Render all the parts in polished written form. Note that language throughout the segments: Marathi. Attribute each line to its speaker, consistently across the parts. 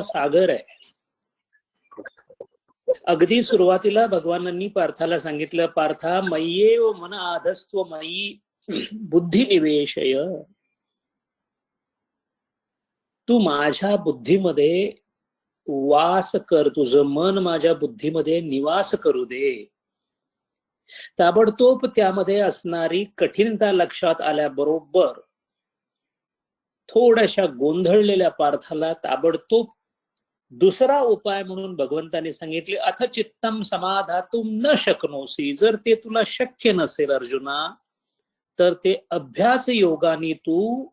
Speaker 1: सागर आहे. अगदी सुरुवातीला भगवानांनी पार्थाला सांगितलं, पार्था मय्येव मन आधस्त्व मयी बुद्धी निवेशय. तू माझ्या बुद्धीमध्ये वास कर, तुझं मन माझ्या बुद्धीमध्ये निवास करू दे. ताबडतोब त्यामध्ये असणारी कठीणता लक्षात आल्याबरोबर थोड्याशा गोंधळलेल्या पार्थाला ताबडतोब दुसरा उपाय म्हणून भगवंतांनी सांगितले, अथ चित्तम समाधातुम न शक्नोसी. जर ते तुला शक्य नसेल अर्जुना, तर ते अभ्यास योगाने तू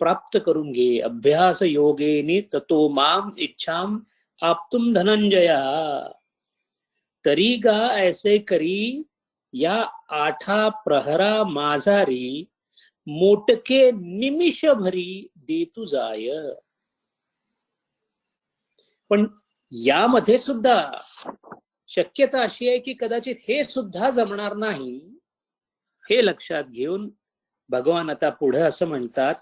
Speaker 1: प्राप्त करून घे. अभ्यास योगेनी ततो माम इच्छाम आप्तुम धनंजया. तरी गा ऐसे करी या आठा प्रहरा माझारी, मोटके निमिष भरी दे तू जाय. पण यामध्ये सुद्धा शक्यता अशी आहे की कदाचित हे सुद्धा जमणार नाही. हे लक्षात घेऊन भगवान आता पुढे असं म्हणतात,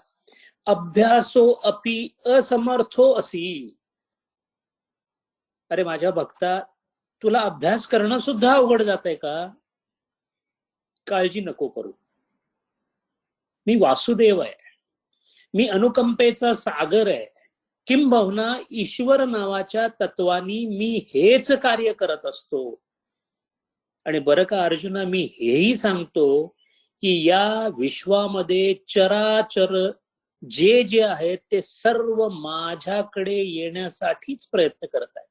Speaker 1: अभ्यासो अपि असमर्थो असी. अरे माझ्या भक्ता, तुला अभ्यास करणं सुद्धा अवघड जातंय का? काळजी नको करू. मी वासुदेव आहे, मी अनुकंपेचा सागर आहे. किंबहुना ईश्वर नावाच्या तत्वानी मी हेच कार्य करत असतो. आणि बरं का अर्जुना, मी हेही सांगतो की या विश्वामध्ये चराचर जे जे आहेत ते सर्व माझ्याकडे येण्यासाठीच प्रयत्न करत आहेत.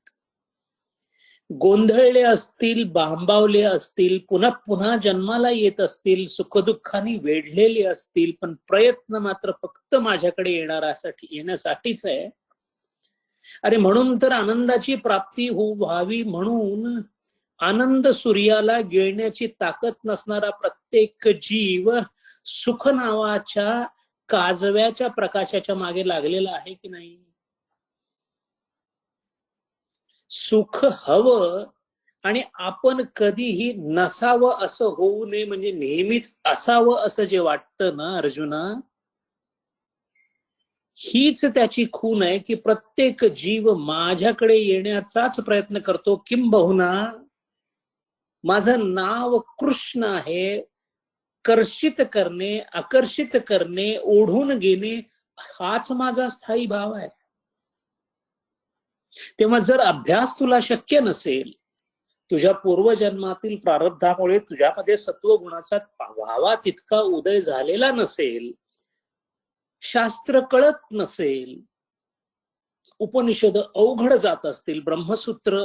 Speaker 1: गोंधळले असतील, भांबावले असतील, पुन्हा पुन्हा जन्माला येत असतील, सुखदुःखाने वेढलेले असतील, पण प्रयत्न मात्र फक्त माझ्याकडे येण्यासाठीच आहे. अरे म्हणून तर आनंदाची प्राप्ती व्हावी म्हणून आनंद सूर्याला गिळण्याची ताकद नसणारा प्रत्येक जीव सुख नावाच्या काजव्याच्या प्रकाशाच्या मागे लागलेला आहे की नाही? सुख हवं आणि आपण कधीही नसावं असं होऊ नये, म्हणजे नेहमीच असावं असं जे वाटतं ना अर्जुना, हीच त्याची खून आहे की प्रत्येक जीव माझ्याकडे येण्याचाच प्रयत्न करतो. किंबहुना माझं नाव कृष्ण आहे. कर्षित करणे, आकर्षित करणे, ओढून घेणे हाच माझा स्थायी भाव आहे. तेव्हा जर अभ्यास तुला शक्य नसेल, तुझ्या पूर्वजन्मातील प्रारब्धामुळे तुझ्यामध्ये सत्वगुणाचा व्हावा तितका उदय झालेला नसेल, शास्त्र कळत नसेल, उपनिषद अवघड जात असतील, ब्रह्मसूत्र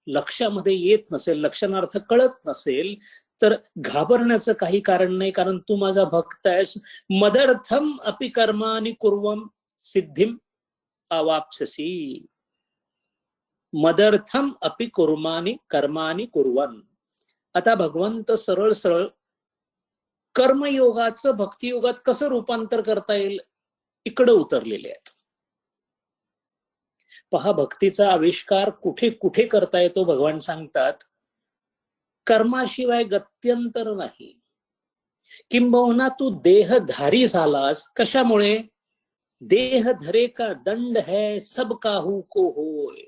Speaker 1: लक्षामध्ये येत नसेल, लक्षणार्थ कळत नसेल, तर घाबरण्याचं काही कारण नाही. कारण तू माझा भक्त आहेस. मदर्थम अपि कर्माणि कुर्वम सिद्धिम अवाप्स्यसि. मदर्थम अपि कर्माणि कुर्वन. आता भगवंत सरळ सरळ कर्मयोगाचं भक्तियोगात कसं रूपांतर करता येईल इकडं उतरलेले आहेत. पहा, भक्तीचा आविष्कार कुठे कुठे करता येतो भगवान सांगतात, कर्माशिवाय गत्यंतर नाही. किंबहुना तू देहधारी झालास. कशामुळे? देह धरे का दंड है सब काहू को होय.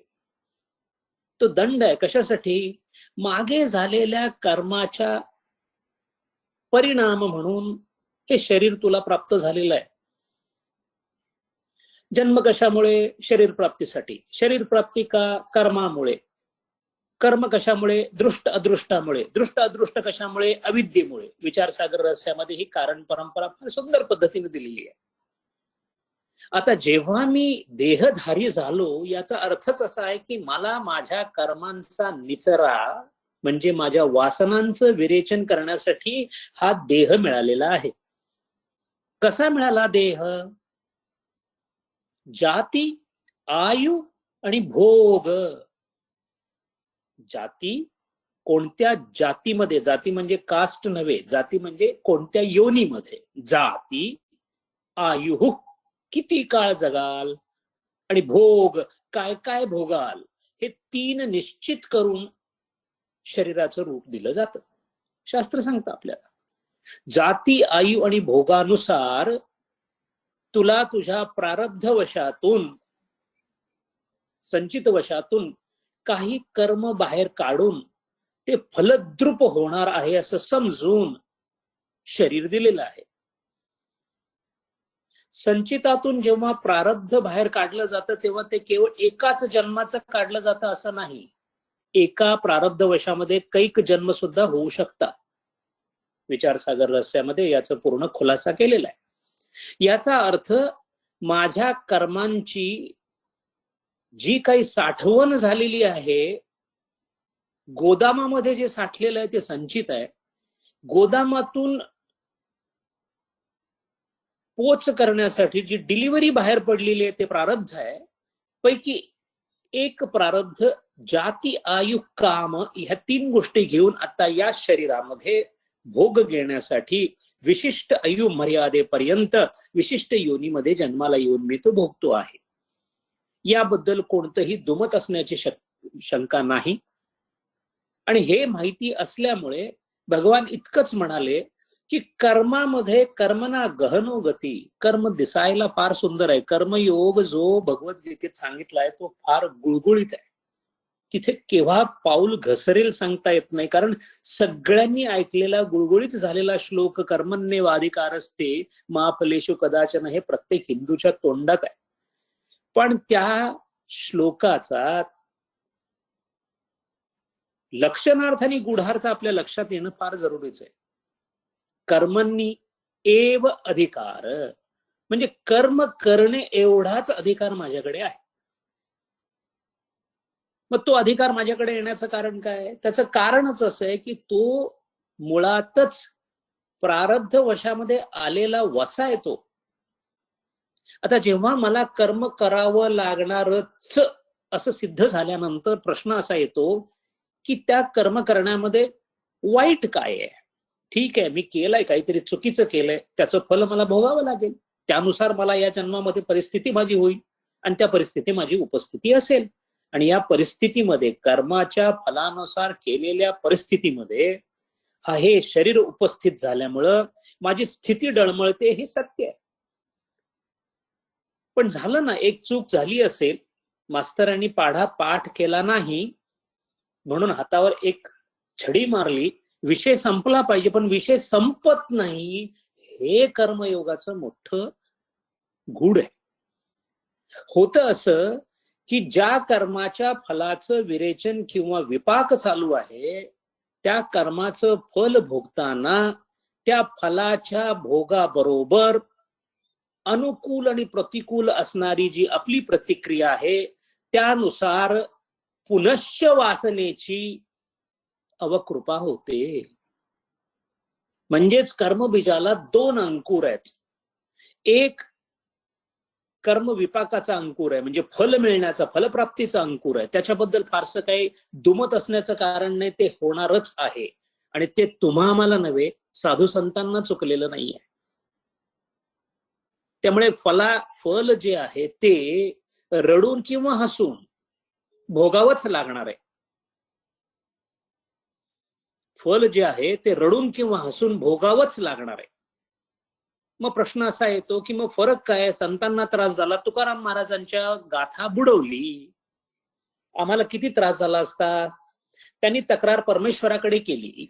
Speaker 1: तो दंड आहे कशासाठी? मागे झालेल्या कर्माच्या परिणाम म्हणून हे शरीर तुला प्राप्त झालेलं आहे. जन्म कशामुळे? शरीर प्राप्तीसाठी. शरीर प्राप्ती का? कर्मामुळे. कर्म कशामुळे? दृष्ट अदृष्टामुळे. दृष्ट अदृष्ट कशामुळे? अविद्येमुळे. विचारसागर रहस्यामध्ये ही कारण परंपरा फार सुंदर पद्धतीने दिलेली आहे. आता जेव्हा मी देहधारी झालो याचा अर्थच असा आहे की मला माझ्या कर्मांचा निचरा म्हणजे माझ्या वासनांचं विरेचन करण्यासाठी हा देह मिळालेला आहे. कसा मिळाला देह? जाती, आयु आणि भोग. जाती, कोणत्या जातीमध्ये? जाती म्हणजे कास्ट नव्हे, जाती म्हणजे कोणत्या योनीमध्ये. जाती, आयु किती काळ जगाल, आणि भोग काय काय भोगाल, हे तीन निश्चित करून शरीराचं रूप दिलं जातं. शास्त्र सांगतं आपल्याला जाती, आयु आणि भोगानुसार तुला तुझ्या प्रारब्धवशातून संचित वशातून काही कर्म बाहेर काढून ते फलद्रूप होणार आहे असं समजून शरीर दिलेलं आहे. संचितातून जेव्हा प्रारब्ध बाहेर काढलं जातं तेव्हा ते केवळ एकाच जन्माचं काढलं जातं असं नाही. एका प्रारब्ध वशामध्ये कैक जन्म सुद्धा होऊ शकतात. विचारसागर रहस्यामध्ये याचा पूर्ण खुलासा केलेला आहे. याचा अर्थ माझ्या कर्मांची जी काही साठवण झालेली आहे, गोदामामध्ये जे साठलेलं आहे ते संचित आहे. गोदामातून पोच करण्यासाठी जी डिलिव्हरी बाहेर पडलेली आहे ते प्रारब्ध आहे. पैकी एक प्रारब्ध जाती, आयु, काम ह्या 3 गोष्टी घेऊन आता या शरीरामध्ये भोग घेण्यासाठी विशिष्ट आयु मर्यादेपर्यंत विशिष्ट योनीमध्ये जन्माला येऊन मी तो भोगतो आहे. याबद्दल कोणतंही दुमत असण्याची शंका नाही. आणि हे माहिती असल्यामुळे भगवान इतकंच म्हणाले की कर्मामध्ये कर्मना गहनो गती. कर्म दिसायला फार सुंदर आहे. कर्मयोग जो भगवद्गीतेत सांगितलाय तो फार गुळगुळीत आहे. तिथे केव्हा पाऊल घसरेल सांगता येत नाही, कारण सगळ्यांनी ऐकलेला गुळगुळीत झालेला श्लोक कर्मण्येवाधिकारस्ते मा फलेषु कदाचन हे प्रत्येक हिंदूच्या तोंडात आहे. पण त्या श्लोकाचा लक्षणार्थ आणि गूढार्थ आपल्या लक्षात येणं फार जरुरीच आहे. कर्मण्य एव अधिकार म्हणजे कर्म करणे एवढाच अधिकार माझ्याकडे आहे. मग तो अधिकार माझ्याकडे येण्याचं कारण काय? त्याचं कारणच असं आहे की तो मुळातच प्रारब्ध वशामध्ये आलेला वसा येतो. आता जेव्हा मला कर्म करावं लागणारच असं सिद्ध झाल्यानंतर प्रश्न असा येतो की त्या कर्म करण्यामध्ये वाईट काय आहे? ठीक आहे, मी केलंय, काहीतरी चुकीचं केलंय, त्याचं फल मला भोगावं लागेल. त्यानुसार मला या जन्मामध्ये परिस्थिती माझी होईल आणि त्या परिस्थिती माझी उपस्थिती असेल. आणि या परिस्थितीमध्ये कर्माच्या फलानुसार केलेल्या परिस्थितीमध्ये हे शरीर उपस्थित झाल्यामुळं माझी स्थिती डळमळते, हे सत्य आहे. पण झालं ना, एक चूक झाली असेल, मास्तरांनी पाढा पाठ केला नाही म्हणून हातावर एक छडी मारली, विषय संपला पाहिजे, पण विषय संपत नाही. हे कर्मयोगाचं मोठं गूढ आहे. होतं असं की ज्या कर्माच्या फलाचं विरेचन किंवा विपाक चालू आहे, त्या कर्माचं फल भोगताना त्या फलाच्या भोगाबरोबर अनुकूल आणि प्रतिकूल असणारी जी आपली प्रतिक्रिया आहे त्यानुसार पुनश्च वासनेची अवकृपा होते. म्हणजेच कर्मबीजाला 2 अंकुर आहेत. एक कर्म विपाकाचा अंकुर आहे, म्हणजे फल मिळण्याचा, फलप्राप्तीचा अंकुर आहे. त्याच्याबद्दल फारसं काही दुमत असण्याचं कारण नाही, ते होणारच आहे. आणि ते तुम्हा आम्हाला नव्हे, साधू संतांना चुकलेलं नाहीये. त्यामुळे फल जे आहे ते रडून किंवा हसून भोगावंच लागणार आहे. फल जे आहे ते रडून किंवा हसून भोगावंच लागणार आहे. मग प्रश्न असा येतो की मग फरक काय? संतांना त्रास झाला, तुकाराम महाराजांच्या गाथा बुडवली, आम्हाला किती त्रास झाला असता? त्यांनी तक्रार परमेश्वराकडे केली.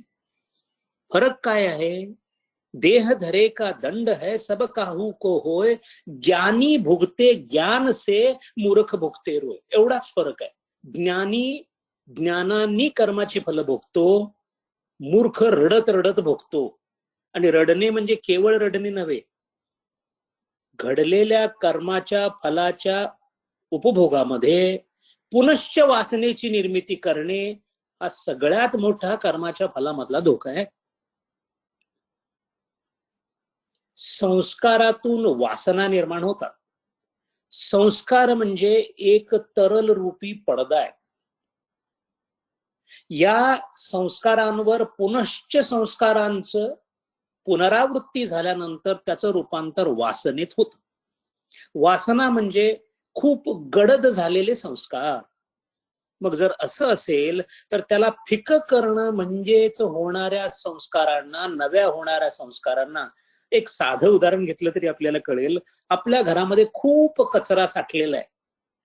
Speaker 1: फरक काय आहे? देह धरे का दंड है सब काहू को होय, ज्ञानी भुगते ज्ञान से मूर्ख भुगते रोय. एवढाच फरक आहे. ज्ञानी ज्ञानानी कर्माची फल भोगतो, मूर्ख रडत रडत भोगतो. आणि रडणे म्हणजे केवळ रडणे नव्हे, घडलेल्या कर्माच्या फलाच्या उपभोगामध्ये पुनश्च वासनेची निर्मिती करणे हा सगळ्यात मोठा कर्माच्या फलामधला धोका आहे. संस्कारातून वासना निर्माण होतात. संस्कार म्हणजे एक तरल रूपी पडदा आहे. या संस्कारांवर पुनश्च संस्कारांचं पुनरावृत्ती झाल्यानंतर त्याचं रूपांतर वासनेत होतं. वासना म्हणजे खूप गडद झालेले संस्कार. मग जर असं असेल तर त्याला फिकं करणं म्हणजेच होणाऱ्या संस्कारांना, नव्या होणाऱ्या संस्कारांना. एक साधं उदाहरण घेतलं तरी आपल्याला कळेल. आपल्या घरामध्ये खूप कचरा साठलेला आहे,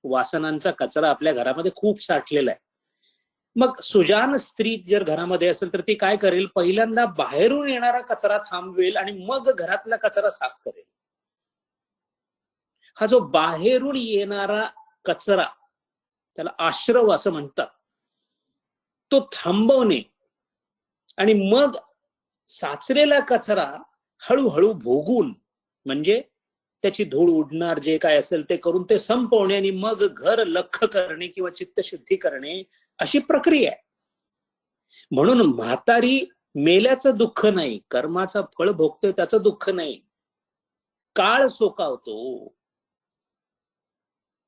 Speaker 1: वासनांचा कचरा आपल्या घरामध्ये खूप साठलेला आहे. मग सुजान स्त्री जर घरामध्ये असेल तर ती काय करेल, पहिल्यांदा बाहेरून येणारा कचरा थांबवेल आणि मग घरातला कचरा साफ करेल. हा जो बाहेरून येणारा कचरा, त्याला आश्रव असं म्हणतात, तो थांबवणे आणि मग साचलेला कचरा हळूहळू भोगून, म्हणजे त्याची धूळ उडणार जे काय असेल ते करून ते संपवणे आणि मग घर लख्ख करणे किंवा चित्तशुद्धी करणे, अशी प्रक्रिया आहे. म्हणून म्हातारी मेल्याचं दुःख नाही, कर्माचं फळ भोगतोय त्याचं दुःख नाही, काळ सोकावतो.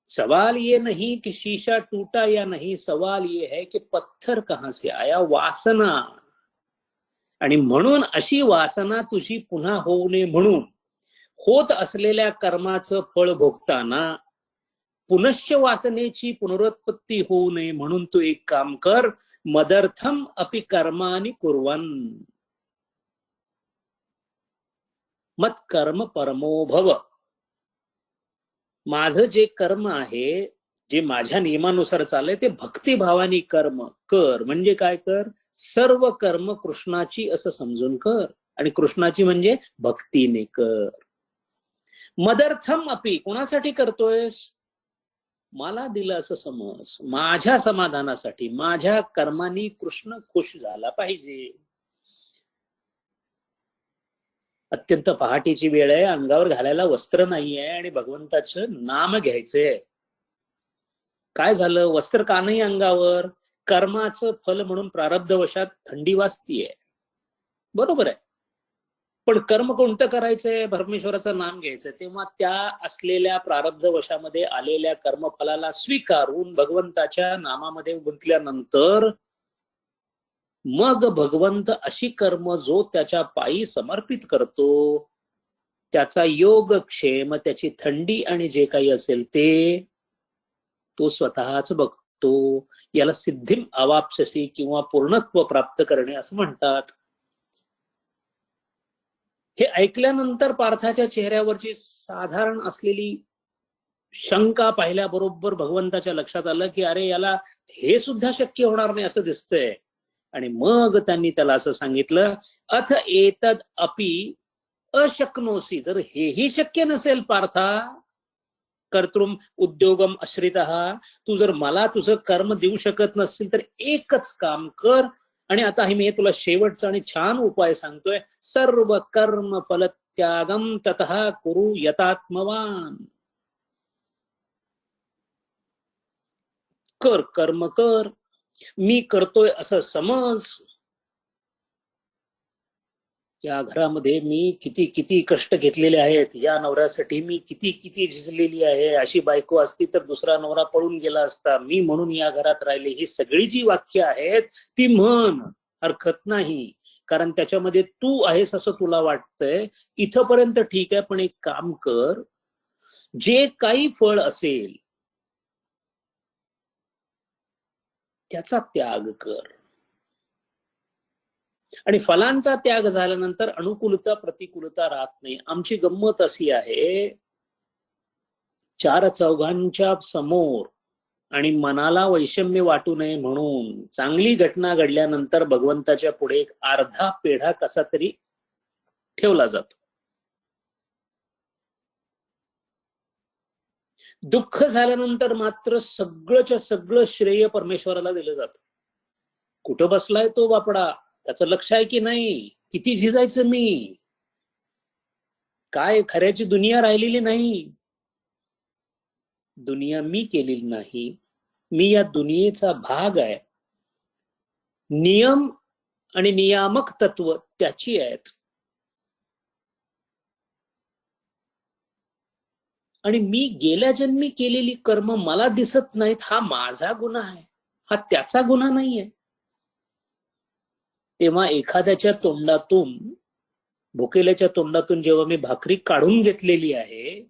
Speaker 1: सवाल ये नहीं कि शीशा टूटा या नहीं, सवाल ये है कि पत्थर कहां से आया, वासना. आणि म्हणून अशी वासना तुझी पुन्हा होऊ नये म्हणून होत असलेल्या कर्माचं फळ भोगताना पुनश्च वासनेची पुनरुत्पत्ती होऊ नये म्हणून तू एक काम कर, मदर्थम अपि कर्मानि कुर्वन् मत कर्म परमो भव. माझं जे कर्म आहे, जे माझ्या नियमानुसार चाललंय, ते भक्तिभावानी कर्म कर. म्हणजे काय कर, सर्व कर्म कृष्णाची असं समजून कर. आणि कृष्णाची म्हणजे भक्तीने कर. मदर्थम अपि, कोणासाठी करतोयस, मला दिलं असं समज, माझ्या समाधानासाठी, माझ्या कर्मानी कृष्ण खुश झाला पाहिजे. अत्यंत पहाटेची वेळ आहे, अंगावर घालायला वस्त्र नाहीये आणि भगवंताचं नाम घ्यायचंय. काय झालं, वस्त्र का नाही अंगावर, कर्माचं फल म्हणून प्रारब्धवशात थंडी वाजतीये, बरोबर आहे. पण कर्म कोणतं करायचंय, परमेश्वराचं नाम घ्यायचंय. तेव्हा त्या असलेल्या प्रारब्धवशामध्ये आलेल्या कर्मफलाला स्वीकारून भगवंताच्या नामामध्ये गुंतल्यानंतर मग भगवंत अशी कर्म जो त्याच्या पायी समर्पित करतो, त्याचा योगक्षेम, त्याची थंडी आणि जे काही असेल ते तो स्वतःच बघतो. याला सिद्धिम अवाप्स्यसी किंवा पूर्णत्व प्राप्त करणे असं म्हणतात. हे ऐकल्यानंतर पार्थाच्या चेहऱ्यावरची साधारण असलेली शंका पाहिल्याबरोबर भगवंताच्या लक्षात आलं की अरे, याला हे सुद्धा शक्य होणार नाही असं दिसतंय. आणि मग त्यांनी त्याला असं सांगितलं, अथ एतद अपि अशक्नोसी, जर हेही शक्य नसेल पार्था, कर्तृम उद्योगम आश्रितः, तू जर मला तुझं कर्म देऊ शकत नसशील तर एकच काम कर. आणि आता मी हे तुला शेवटचा आणि छान उपाय सांगतोय, सर्व कर्म फल त्यागम ततः कुरु यतात्मवान. कर, कर्म कर, मी करतोय असं समज. या घरामध्ये मी किती किती कष्ट घेतलेले आहेत, या नवऱ्यासाठी मी किती किती झिजलेली आहे, अशी बायको असती तर दुसरा नवरा पळून गेला असता, मी म्हणून या घरात राहिले. ही सगळी जी वाक्य आहेत ती म्हण, हरकत नाही, कारण त्याच्यामध्ये तू आहेस असं तुला वाटतंय. इथपर्यंत ठीक आहे, पण एक काम कर, जे काही फळ असेल त्याचा त्याग कर. आणि फलांचा त्याग झाल्यानंतर अनुकूलता प्रतिकूलता राहत नाही. आमची गंमत अशी आहे, चार चौघांच्या समोर आणि मनाला वैषम्य वाटू नये म्हणून चांगली घटना घडल्यानंतर भगवंताच्या पुढे एक अर्धा पेढा कसा तरी ठेवला जातो. दुःख झाल्यानंतर मात्र सगळंच्या सगळं श्रेय परमेश्वराला दिलं जातं. कुठं बसलाय तो बापडा, त्याचं लक्ष आहे की नाही, किती झिजायचं मी, काय खऱ्याची दुनिया राहिलेली नाही. दुनिया मी केलेली नाही, मी या दुनियेचा भाग आहे. नियम आणि नियामक तत्व त्याची आहेत. आणि मी गेल्या जन्मी केलेली कर्म मला दिसत नाहीत, हा माझा गुन्हा आहे, हा त्याचा गुन्हा नाहीये. तेव्हा एखाद्याच्या तोंडातून, भुकेल्याच्या तोंडातून जेव्हा मी भाकरी काढून घेतलेली आहे,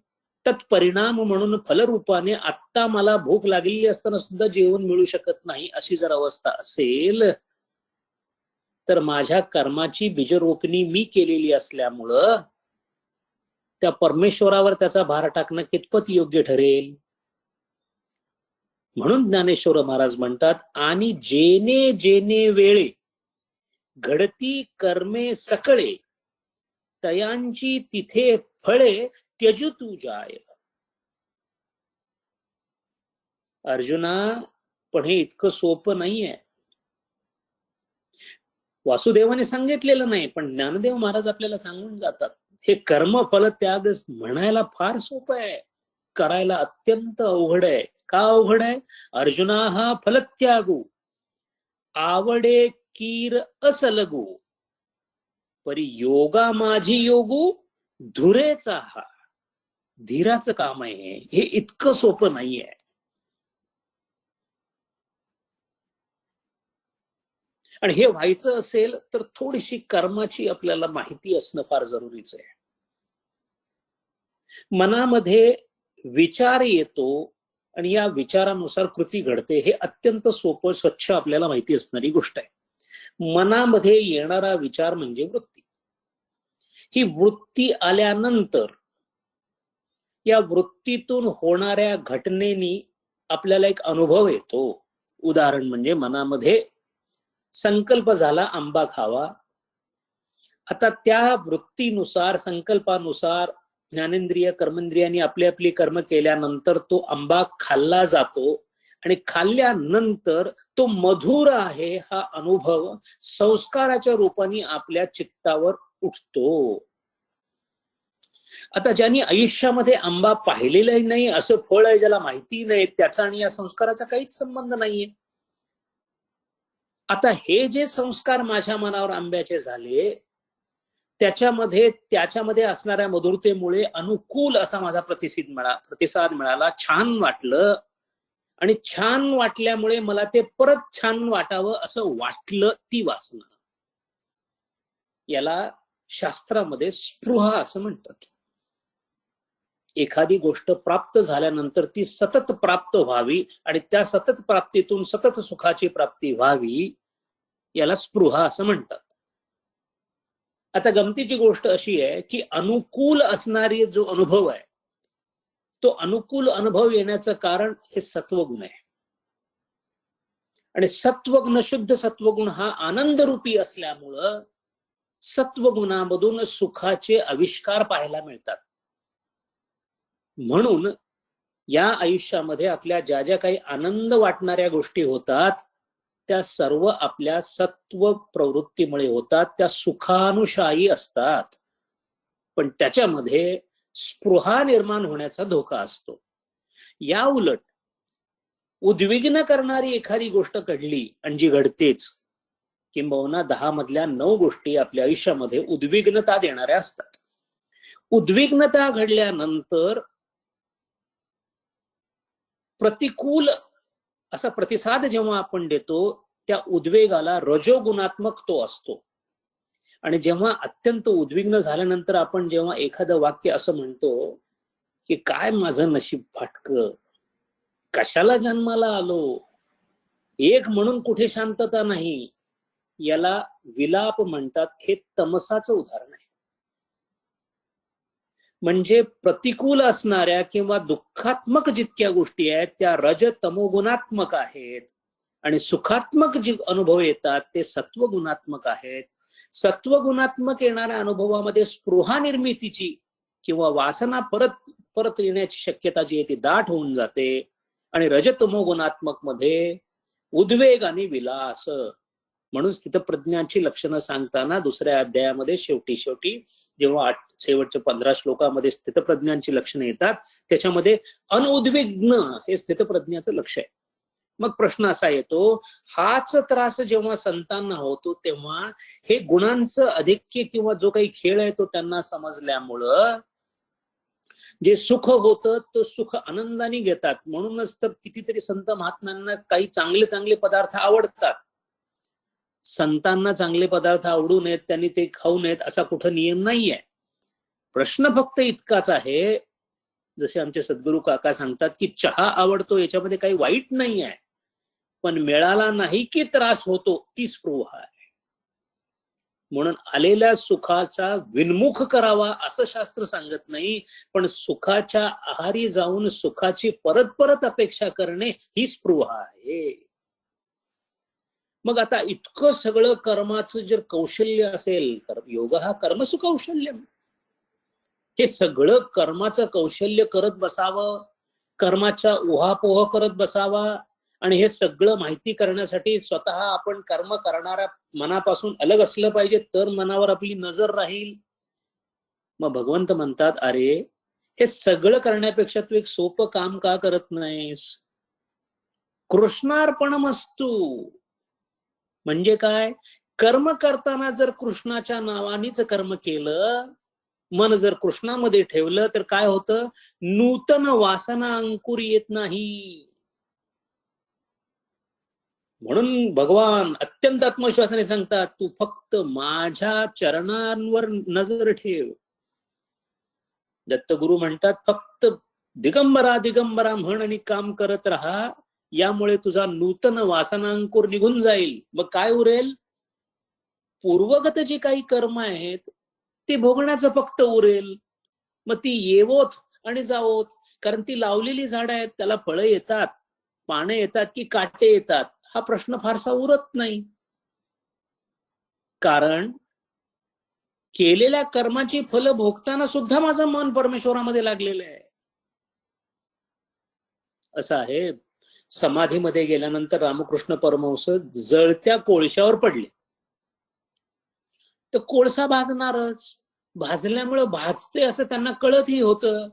Speaker 1: तत्परिणाम म्हणून फलरूपाने आत्ता मला भूक लागलेली असताना सुद्धा जेवण मिळू शकत नाही, अशी जर अवस्था असेल तर माझ्या कर्माची बीजरोपणी मी केलेली असल्यामुळं त्या परमेश्वरावर त्याचा भार टाकणं कितपत योग्य ठरेल. म्हणून ज्ञानेश्वर महाराज म्हणतात, आणि जेने जेने वेळे घडती कर्मे सकळे, तयांची तिथे फळे त्यजू तू जाय. अर्जुना, पण हे इतकं सोपं नाहीये. वासुदेवाने सांगितलेलं नाही, पण ज्ञानदेव महाराज आपल्याला सांगून जातात, हे कर्मफल त्याग म्हणायला फार सोपं आहे, करायला अत्यंत अवघड आहे. का अवघड आहे? अर्जुना हा फलत्यागू, आवडे कीर असलगू, परी योगा माझी योगू, धुरेचा हा. धीराचं काम आहे हे, इतकं सोपं नाहीये. आणि हे व्हायचं असेल तर थोडीशी कर्माची आपल्याला माहिती असणं फार जरुरीचं आहे. मनामध्ये विचार येतो आणि या विचारानुसार कृती घडते, हे अत्यंत सोपं स्वच्छ आपल्याला माहिती असणारी गोष्ट आहे. मनामध्ये येणारा विचार म्हणजे वृत्ती. ही वृत्ती आल्यानंतर या वृत्तीतून होणाऱ्या घटनेनी आपल्याला एक अनुभव येतो. उदाहरण म्हणजे मनामध्ये संकल्प झाला आंबा खावा. आता त्या वृत्तीनुसार, संकल्पानुसार ज्ञानेंद्रिय कर्मेंद्रियांनी आपली आपली कर्म केल्यानंतर तो आंबा खाल्ला जातो, आणि खाल्ल्यानंतर तो मधुर आहे हा अनुभव संस्काराच्या रूपाने आपल्या चित्तावर उठतो. आता ज्यांनी आयुष्यामध्ये आंबा पाहिलेलाही नाही, असं फळ आहे ज्याला माहिती नाही, त्याचा आणि या संस्काराचा काहीच संबंध नाहीये. आता हे जे संस्कार माझ्या मनावर आंब्याचे झाले, त्याच्यामध्ये असणाऱ्या मधुरतेमुळे अनुकूल असा माझा प्रतिसाद मिळाला, छान वाटलं, आणि छान वाटल्यामुळे मला ते परत छान वाटावं असं वाटलं, ती वासना. याला शास्त्रामध्ये स्पृहा असं म्हणतात. एखादी गोष्ट प्राप्त झाल्यानंतर ती सतत प्राप्त व्हावी आणि त्या सतत प्राप्तीतून सतत सुखाची प्राप्ती व्हावी, याला स्पृहा असं म्हणतात. आता गमतीची गोष्ट अशी आहे की अनुकूल असणारी जो अनुभव आहे, तो अनुकूल अनुभव येण्याचं कारण हे सत्वगुण आहे. आणि सत्वगुण, शुद्ध सत्वगुण हा आनंद रूपी असल्यामुळं सत्वगुणामधून सुखाचे आविष्कार पाहायला मिळतात. म्हणून या आयुष्यामध्ये आपल्या ज्या ज्या काही आनंद वाटणाऱ्या गोष्टी होतात, त्या सर्व आपल्या सत्व प्रवृत्तीमुळे होतात, त्या सुखानुशायी असतात. पण त्याच्यामध्ये स्पृहा निर्माण होण्याचा धोका असतो. या उलट उद्विग्न करणारी एखादी गोष्ट घडली, आणि जी घडतेच, किंबहुना 10 मधल्या 9 गोष्टी आपल्या आयुष्यामध्ये उद्विग्नता देणाऱ्या असतात. उद्विग्नता घडल्यानंतर प्रतिकूल असा प्रतिसाद जेव्हा आपण देतो, त्या उद्वेगाला रजोगुणात्मक तो असतो. आणि जेव्हा अत्यंत उद्विग्न झाल्यानंतर आपण जेव्हा एखादं वाक्य असं म्हणतो की काय माझं नशीब फाटकं, कशाला जन्माला आलो, एक म्हणून कुठे शांतता नाही, याला विलाप म्हणतात. हे तमसाचं उदाहरण आहे. म्हणजे प्रतिकूल असणाऱ्या किंवा दुःखात्मक जितक्या गोष्टी आहेत त्या रज तमोगुणात्मक आहेत, आणि सुखात्मक जे अनुभव येतात ते सत्वगुणात्मक आहेत. सत्वगुणात्मक येणाऱ्या अनुभवामध्ये स्पृहा निर्मितीची किंवा वासना परत परत येण्याची शक्यता जी आहे ती दाट होऊन जाते. आणि रजतमोगुणात्मक मध्ये उद्वेग आणि विलास. म्हणून स्थितप्रज्ञांची लक्षणं सांगताना दुसऱ्या अध्यायामध्ये शेवटी जेव्हा शेवटच्या 15 श्लोकामध्ये स्थितप्रज्ञांची लक्षणं येतात, त्याच्यामध्ये अनुद्विग्न हे स्थितप्रज्ञाचं लक्ष आहे. मग प्रश्न असा येतो, हाच त्रास जेव्हा संतांना होतो तेव्हा हे गुणांचं अधिक्य किंवा जो काही खेळ आहे तो त्यांना समजल्यामुळं जे सुख होतं तो सुख आनंदाने घेतात. म्हणूनच तर कितीतरी संत महात्म्यांना काही चांगले चांगले पदार्थ आवडतात. संतांना चांगले पदार्थ आवडू नयेत, त्यांनी ते खाऊ नयेत असा कुठं नियम नाहीये. प्रश्न फक्त इतकाच आहे, जसे आमचे सद्गुरू काका सांगतात की चहा आवडतो याच्यामध्ये काही वाईट नाही आहे, पण मिळाला नाही की त्रास होतो, ती स्पृहा आहे. म्हणून आलेल्या सुखाचा विन्मुख करावा असं शास्त्र सांगत नाही, पण सुखाच्या आहारी जाऊन सुखाची परत परत अपेक्षा करणे ही स्पृहा आहे. मग आता इतकं सगळं कर्माचं जर कौशल्य असेल, योग हा कर्मसु कौशल्य, हे सगळं कर्माचं कौशल्य करत बसावं, कर्माचा उहापोह करत बसावा, आणि हे सगळं माहिती करण्यासाठी स्वतः आपण कर्म करणाऱ्या मनापासून अलग असलं पाहिजे, तर मनावर आपली नजर राहील. मग भगवंत म्हणतात, अरे हे सगळं करण्यापेक्षा तू एक सोपं काम का करत नाहीस? कृष्णार्पणमस्तु म्हणजे काय? कर्म करताना जर कृष्णाच्या नावानेच कर्म केलं, मन जर कृष्णामध्ये ठेवलं, तर काय होतं? नूतन वासना अंकुर येत नाही. म्हणून भगवान अत्यंत आत्मविश्वासाने सांगतात, तू फक्त माझ्या चरणांवर नजर ठेव. दत्तगुरु म्हणतात, फक्त दिगंबरा दिगंबरा म्हण आणि काम करत राहा, यामुळे तुझा नूतन वासनांकुर निघून जाईल. मग काय उरेल? पूर्वगत जी काही कर्म आहेत ती भोगण्याचं फक्त उरेल. मग ती येवोत आणि जावोत, कारण ती लावलेली झाडं आहेत, त्याला फळं येतात, पाने येतात की काटे येतात, हा प्रश्न फारसा उरत नाही. कारण केलेल्या कर्माची फलं भोगताना सुद्धा माझं मन परमेश्वरामध्ये लागलेलं आहे. असं आहे. समाधीमध्ये गेल्यानंतर रामकृष्ण परमहंस जळत्या कोळशावर पडले, तर कोळसा भाजणारच, भाजल्यामुळे भाजते असं त्यांना कळतही होतं,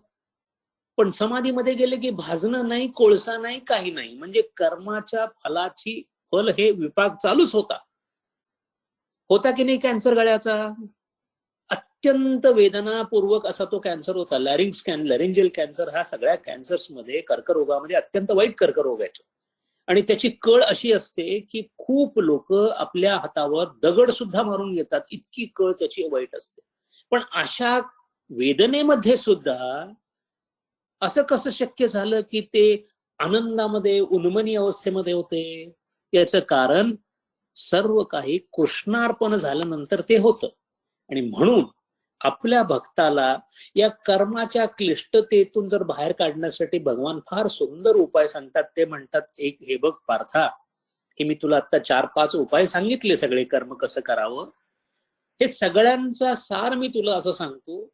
Speaker 1: पण समाधीमध्ये गेले की भाजणं नाही, कोळसा नाही, काही नाही. म्हणजे कर्माच्या फलाची फल हे विपाक चालूच होता की नाही. कॅन्सर गळ्याचा अत्यंत वेदनापूर्वक असा तो कॅन्सर होता. लॅरिंजेल कॅन्सर हा सगळ्या कॅन्सर्समध्ये, कर्करोगामध्ये अत्यंत वाईट कर्करोग आहे. आणि त्याची कळ अशी असते की खूप लोक आपल्या हातावर दगड सुद्धा मारून घेतात, इतकी कळ त्याची वाईट असते. पण अशा वेदनेमध्ये सुद्धा असं कसं शक्य झालं की ते आनंदामध्ये, उन्मनी अवस्थेमध्ये होते? याचं कारण सर्व काही कृष्णार्पण झाल्यानंतर ते होतं. आणि म्हणून आपल्या भक्ताला या कर्माच्या क्लिष्टतेतून जर बाहेर काढण्यासाठी भगवान फार सुंदर उपाय सांगतात. ते म्हणतात, एक हे बघ पार्था, हे मी तुला आता 4-5 उपाय सांगितले, सगळे कर्म कसं करावं, हे सगळ्यांचा सार मी तुला असं सांगतो.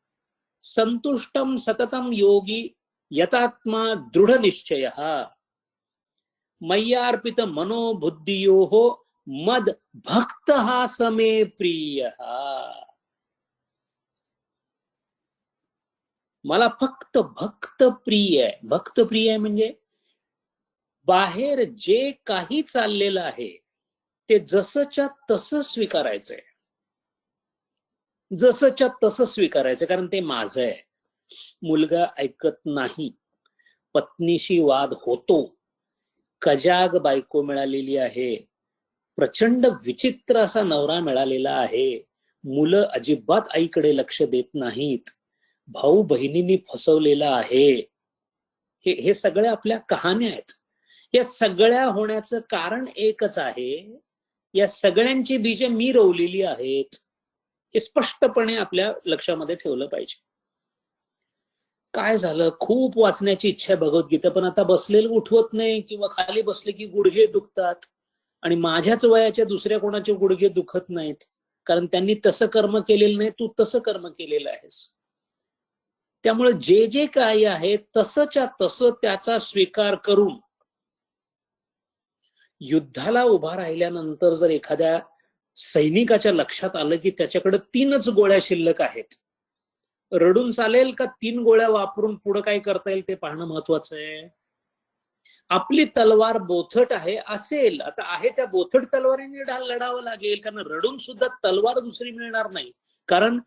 Speaker 1: संतुष्टम सततम योगी यतात्मा दृढ निश्चय मय्यार्पित मनोबुद्धियो मद भक्त हा समे प्रिय. मला फक्त भक्त प्रिय आहे. भक्त प्रिय आहे म्हणजे बाहेर जे काही चाललेलं आहे ते जसंच्या तसं स्वीकारायचंय, जसंच्या तसं स्वीकारायचं, कारण ते माझं आहे. मुलगा ऐकत नाही, पत्नीशी वाद होतो, कजाग बायको मिळालेली आहे, प्रचंड विचित्र असा नवरा मिळालेला आहे, मुलं अजिबात आईकडे लक्ष देत नाहीत, भाऊ बहिणींनी फसवलेला आहे, हे सगळ्या आपल्या कहाण्या आहेत. या सगळ्या होण्याचं कारण एकच आहे, या सगळ्यांची बीजे मी रोवलेली आहेत. हे स्पष्टपणे आपल्या लक्षामध्ये ठेवलं पाहिजे. काय झालं, खूप वाचण्याची इच्छा आहे भगवद्गीता, पण आता बसलेलं उठवत नाही, किंवा खाली बसले की गुडघे दुखतात. आणि माझ्याच वयाच्या दुसऱ्या कोणाचे गुडघे दुखत नाहीत, कारण त्यांनी तसं कर्म केलेलं नाही, तू तसं कर्म केलेलं आहेस. त्यामुळे जे जे काही आहे तसंच्या तसं त्याचा स्वीकार करून युद्धाला उभा राहिल्यानंतर जर एखाद्या सैनिकाच्या लक्षात आलं की त्याच्याकडे 3च गोळ्या शिल्लक आहेत, रडून चालेल का 3 गोळ्या वापरून पुढे काय करता येईल ते पाहणं महत्वाचं आहे. आपली तलवार बोथट आहे असेल, आता आहे त्या बोथट तलवारीने लढावं लागेल, कारण रडून सुद्धा तलवार दुसरी मिळणार नाही, कारण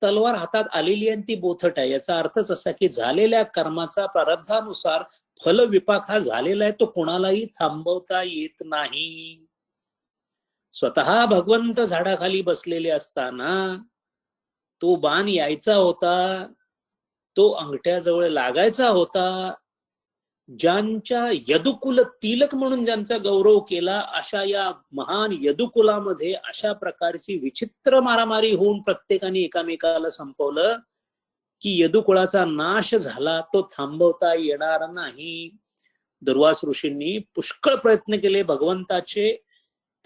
Speaker 1: तलवार हातात आलेली आणि ती बोथट आहे. याचा अर्थच असा की झालेल्या कर्माचा प्रारब्धानुसार फल विपाक हा झालेला आहे, तो कोणालाही थांबवता येत नाही. स्वतः भगवंत झाडाखाली बसलेले असताना तो बाण यायचा होता, तो अंगठ्याजवळ लागायचा होता, ज्यांच्या यदुकुल तिलक म्हणून ज्यांचा गौरव केला, अशा या महान यदुकुलामध्ये अशा प्रकारची विचित्र मारामारी होऊन प्रत्येकाने एकामेकाला संपवलं की यदुकुळाचा नाश झाला, तो थांबवता येणार नाही. दुर्वास ऋषींनी पुष्कळ प्रयत्न केले भगवंताचे.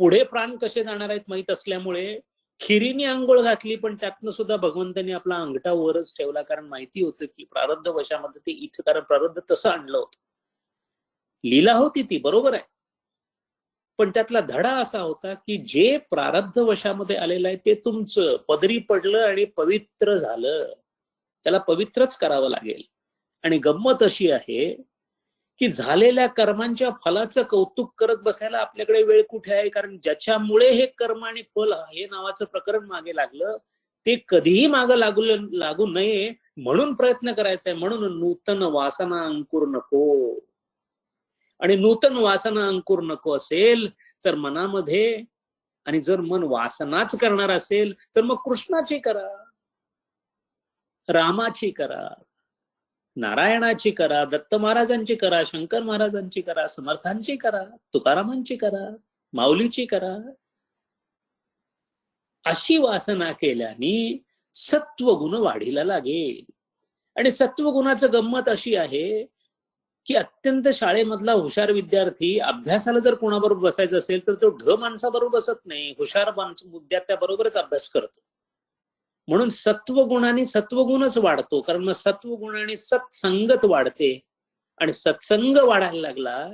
Speaker 1: पुढे प्राण कसे जाणार आहेत माहीत असल्यामुळे खिरीने आंघोळ घातली, पण त्यातनं सुद्धा भगवंतांनी आपला अंगठा वरच ठेवला, कारण माहिती होतं की प्रारब्ध वशामध्ये ते इथं, कारण प्रारब्ध तसं आणलं होतं. लीला होती ती, बरोबर आहे, पण त्यातला धडा असा होता की जे प्रारब्ध वशामध्ये आलेलं आहे ते तुमचं पदरी पडलं आणि पवित्र झालं, त्याला पवित्रच करावं लागेल. आणि गंमत अशी आहे की झालेल्या कर्मांच्या फलाचं कौतुक करत बसायला आपल्याकडे वेळ कुठे आहे, कारण ज्याच्यामुळे हे कर्म आणि फल हे नावाचं प्रकरण मागे लागलं ते कधीही मागं लागू नये म्हणून प्रयत्न करायचा आहे. म्हणून नूतन वासना अंकुर नको, आणि नूतन वासना अंकुर नको असेल तर मनामध्ये, आणि जर मन वासनाच करणार असेल तर मग कृष्णाची करा, रामाची करा, नारायणाची करा, दत्त महाराजांची करा, शंकर महाराजांची करा, समर्थांची करा, तुकारामांची करा, माऊलीची करा. अशी वासना केल्याने सत्वगुण वाढीला लागेल. आणि सत्वगुणाचं गंमत अशी आहे की अत्यंत शाळेमधला हुशार विद्यार्थी अभ्यासाला जर कोणाबरोबर बसायचं असेल तर तो ढ माणसाबरोबर बसत नाही, हुशार विद्यार्थ्याबरोबरच अभ्यास करतो. म्हणून सत्वगुणाने सत्वगुणच वाढतो, कारण मग सत्वगुणाने सत्संगत वाढते, आणि सत्संग वाढायला लागला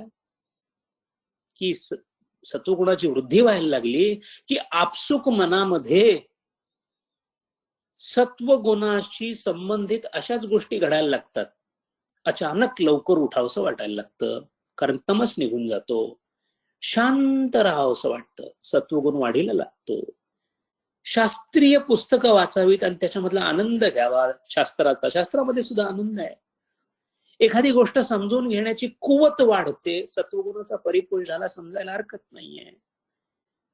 Speaker 1: की सत्वगुणाची वृद्धी व्हायला लागली की आपसुक मनामध्ये सत्वगुणाशी संबंधित अशाच गोष्टी घडायला लागतात. अचानक लवकर उठावंसं वाटायला लागतं, कारण तमस निघून जातो. शांत राहावंसं वाटतं, सत्वगुण वाढीला लागतो. शास्त्रीय पुस्तकं वाचावीत आणि त्याच्यामधला आनंद घ्यावा शास्त्राचा. शास्त्रामध्ये सुद्धा आनंद आहे. एखादी गोष्ट समजून घेण्याची कुवत वाढते, सत्वगुणाचा परिपूर्ण झाला समजायला हरकत नाहीये.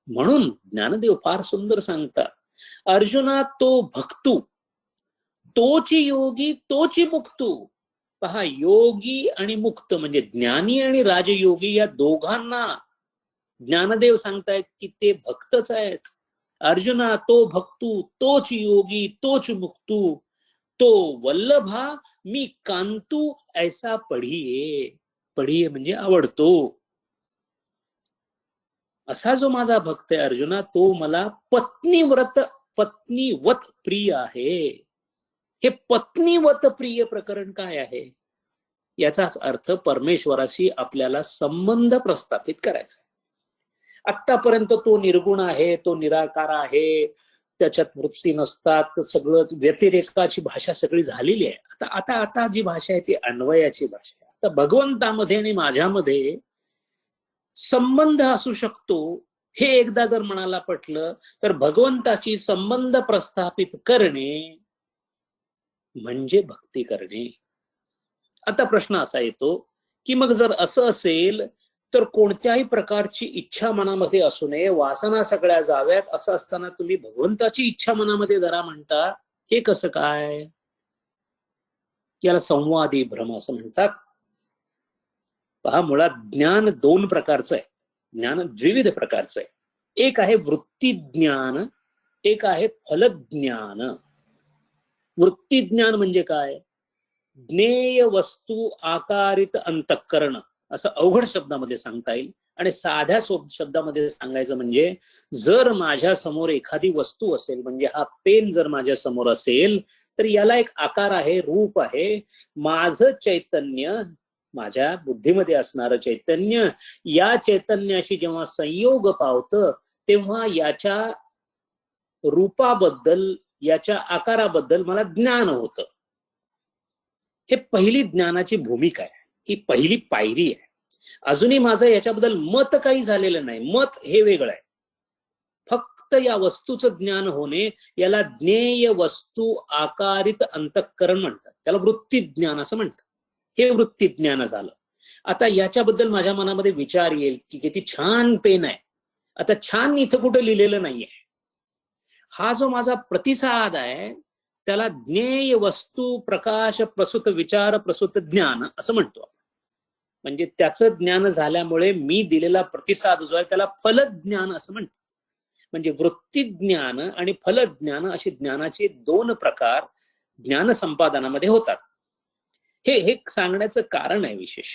Speaker 1: म्हणून ज्ञानदेव फार सुंदर सांगतात, अर्जुना तो भक्तू तोची योगी तोची मुक्तू. पहा, योगी आणि मुक्त म्हणजे ज्ञानी आणि राजयोगी या दोघांना ज्ञानदेव सांगतायत की ते भक्तच आहेत. अर्जुना तो भक्तू तोच योगी तोच मुक्तू, तो वल्लभा मी कांतू ऐसा पढिये. पढिये म्हणजे आवडतो. असा जो माझा भक्त आहे अर्जुना, तो मला पत्नीवत प्रिय आहे. हे पत्नीवत प्रिय प्रकरण काय आहे? याचाच अर्थ परमेश्वराशी आपल्याला संबंध प्रस्थापित करायचा. आतापर्यंत तो निर्गुण आहे, तो निराकार आहे, त्याच्यात वृत्ती नसतात, सगळं व्यतिरेकाची भाषा सगळी झालेली आहे. आता आता आता जी भाषा आहे ती अन्वयाची भाषा आहे. आता भगवंतामध्ये आणि माझ्यामध्ये संबंध असू शकतो, हे एकदा जर मनाला पटलं तर भगवंताची संबंध प्रस्थापित करणे म्हणजे भक्ती करणे. आता प्रश्न असा येतो की मग जर असं असेल तर कोणत्याही प्रकारची इच्छा मनामध्ये असू नये, वासना सगळ्या जाव्यात, असं असताना तुम्ही भगवंताची इच्छा मनामध्ये धरा म्हणता, हे कसं काय? याला संवादी भ्रम असं म्हणतात. पहा, मुळात ज्ञान दोन प्रकारचं आहे, ज्ञान द्विविध प्रकारचं आहे. एक आहे वृत्ती ज्ञान, एक आहे फलज्ञान. वृत्ती ज्ञान म्हणजे काय? ज्ञेय वस्तू आकारित अंतःकरण, असं अवघड शब्दामध्ये सांगता येईल. आणि साध्या शब्दामध्ये सांगायचं म्हणजे, जर माझ्या समोर एखादी वस्तू असेल, म्हणजे हा पेन जर माझ्या समोर असेल तर याला एक आकार आहे, रूप आहे. माझं चैतन्य, माझ्या बुद्धीमध्ये असणारं चैतन्य, या चैतन्याशी जेव्हा संयोग पावतं तेव्हा याच्या रूपाबद्दल, याच्या आकाराबद्दल मला ज्ञान होतं. हे पहिली ज्ञानाची भूमिका आहे, ही पहिली पायरी आहे. अजूनही माझं याच्याबद्दल मत काही झालेलं नाही. मत हे वेगळं आहे. फक्त या वस्तूचं ज्ञान होणे, याला ज्ञेय वस्तू आकारित अंतःकरण म्हणतात, त्याला वृत्ती ज्ञान असं म्हणतात. हे वृत्ती ज्ञान झालं. आता याच्याबद्दल माझ्या मनामध्ये विचार येईल की किती छान पेन आहे. आता छान इथं कुठं लिहिलेलं नाहीये. हा जो माझा प्रतिसाद आहे त्याला ज्ञेय वस्तू प्रकाश प्रसूत विचार प्रसूत ज्ञान असं म्हणतो. म्हणजे त्याचं ज्ञान झाल्यामुळे मी दिलेला प्रतिसाद जो आहे त्याला फलज्ञान असं म्हणतात. म्हणजे वृत्तीज्ञान आणि फलज्ञान असे ज्ञानाचे दोन प्रकार ज्ञान संपादनामध्ये होतात. हे सांगण्याचं कारण आहे विशेष,